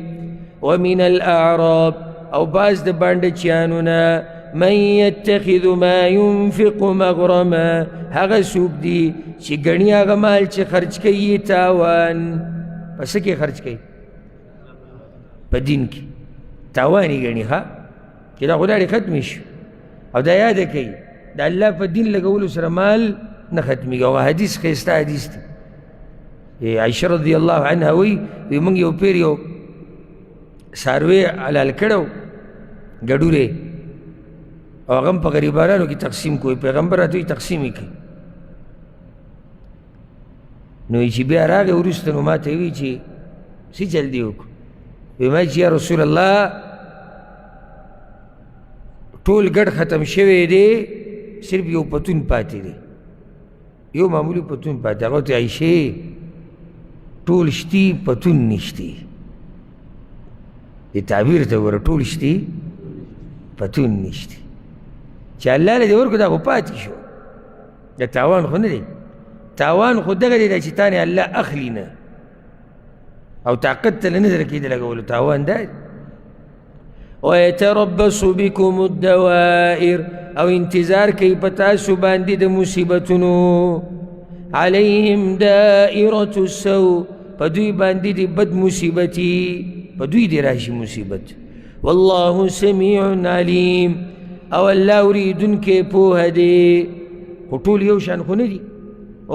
ومن الاعراب او بعض د بانډچیانو نه من يتخذ ما ينفق مغرما هغه څوک دي چې ګڼي هغه مال چې خرج کوي تاوان په څه کې خرج کوي په دین کې تاوان یې ګڼي ښه چې دا خو داړې ختمې شو او دا یاده کوي د الله په دین لګولو سره مال نه ختمېږي او حدیث ښایسته حدیث دی عایشه رضی الله عنها وایي موږ یو پیر یو څاروی حلال کړی و ګډورې او هغه هم په غریبانانو کې تقسیم کوي پیغمبر راته وایي تقسیم یې کوي نو چې بیا راغی وروسته نو ما ته وایي چې څه چل دې وکړو وایي ما چې یا رسول الله ټول ګډ ختم شوی دی صرف یو پتون پاتې دی یو معمولی پتون پاتې هغه ته عایشې ټول شتي پتون نشتی دې تعبیر ته وګوره ټول شتي پتون نشتی چې الله له دې ورکړو دا خو پاتې شو دا تاوان خو نه دی تاوان خو دغه دی چې تا نه الله اخلي نه او طاقت ته نه درکوي د لګولو تاوان دا دی ويتربص بكم الدوائر او انتظار کوي په تاسو باندې د مصیبتونو عليهم دائرة السوء په دوی باندې د بد مصیبتي په دوی دې راشي مصیبت والله سمیع علیم او الله اوریدونکی پوهه دی خو ټول یو شان خو نه دي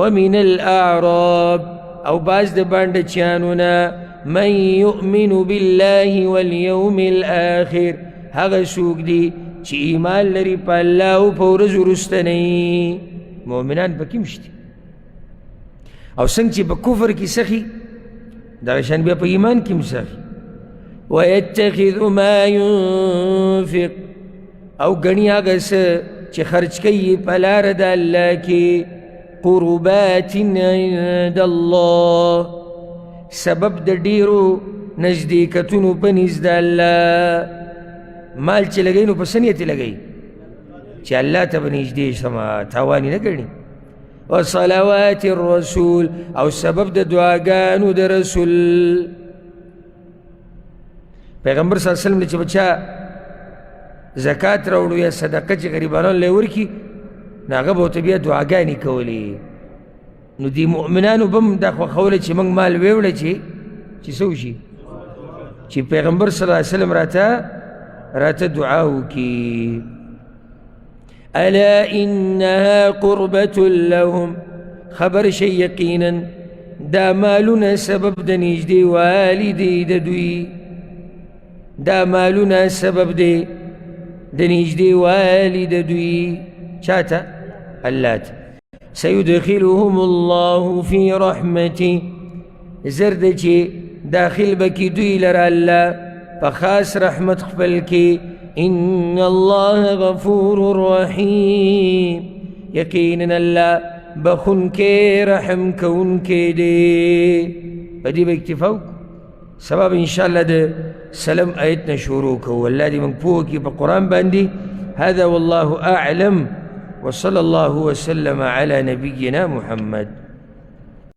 ومن الاعراب او بعض د بانډچیانو نه من يؤمن بالله واليوم الآخر هغه څوک دي چې ایمان لري په الله او په ورځ وروستنۍ مؤمنان پکې هم شته او څنګه چې په کفر کې سخي دغه شان بیا په ایمان کې هم سخي ويتخذ ما ينفق او ګڼي هغه څه چې خرج کوي په لاره د الله کې قربات عند الله سبب د ډیرو نزدېکتونو په نزد الله مال چې لګوي نو په څه نیت یې لګوي چې الله ته به نږدې شمه تاوان یې نه ګڼي وصلوات الرسول او سبب د دعاګانو د رسول پیغمبر صلی الله علیه وسلم چې بچا زکات راوړو یا صدقه چې غریبانو له ورکي نو هغه به ورته بیا دعاګانې کولې نو دی مؤمنانو به هم دا خوښوله چې موږ مال ویوړه چې څه وشي چې پیغمبر صلی الله علیه وسلم راته دعا وکړي الا انها قربة لهم خبر شي یقینا دا مالونه سبب د نږدې والي دی د دوی دا مالونه سبب دی د نږدې والي د دوی چاته الله ته سيدخلهم الله في رحمته زرد چې داخل بکی دوی لره الله په خاص رحمت خپل کې ان الله غفور رحیم یقینا الله بخون کې رحم کون کې دی په دې به اکتفا سبب ان شاء الله د سلام آیتنا شروع کوو الله دې موږ پوه کړي په قرآن باندې هذا والله اعلم وصلى الله وسلم على نبينا محمد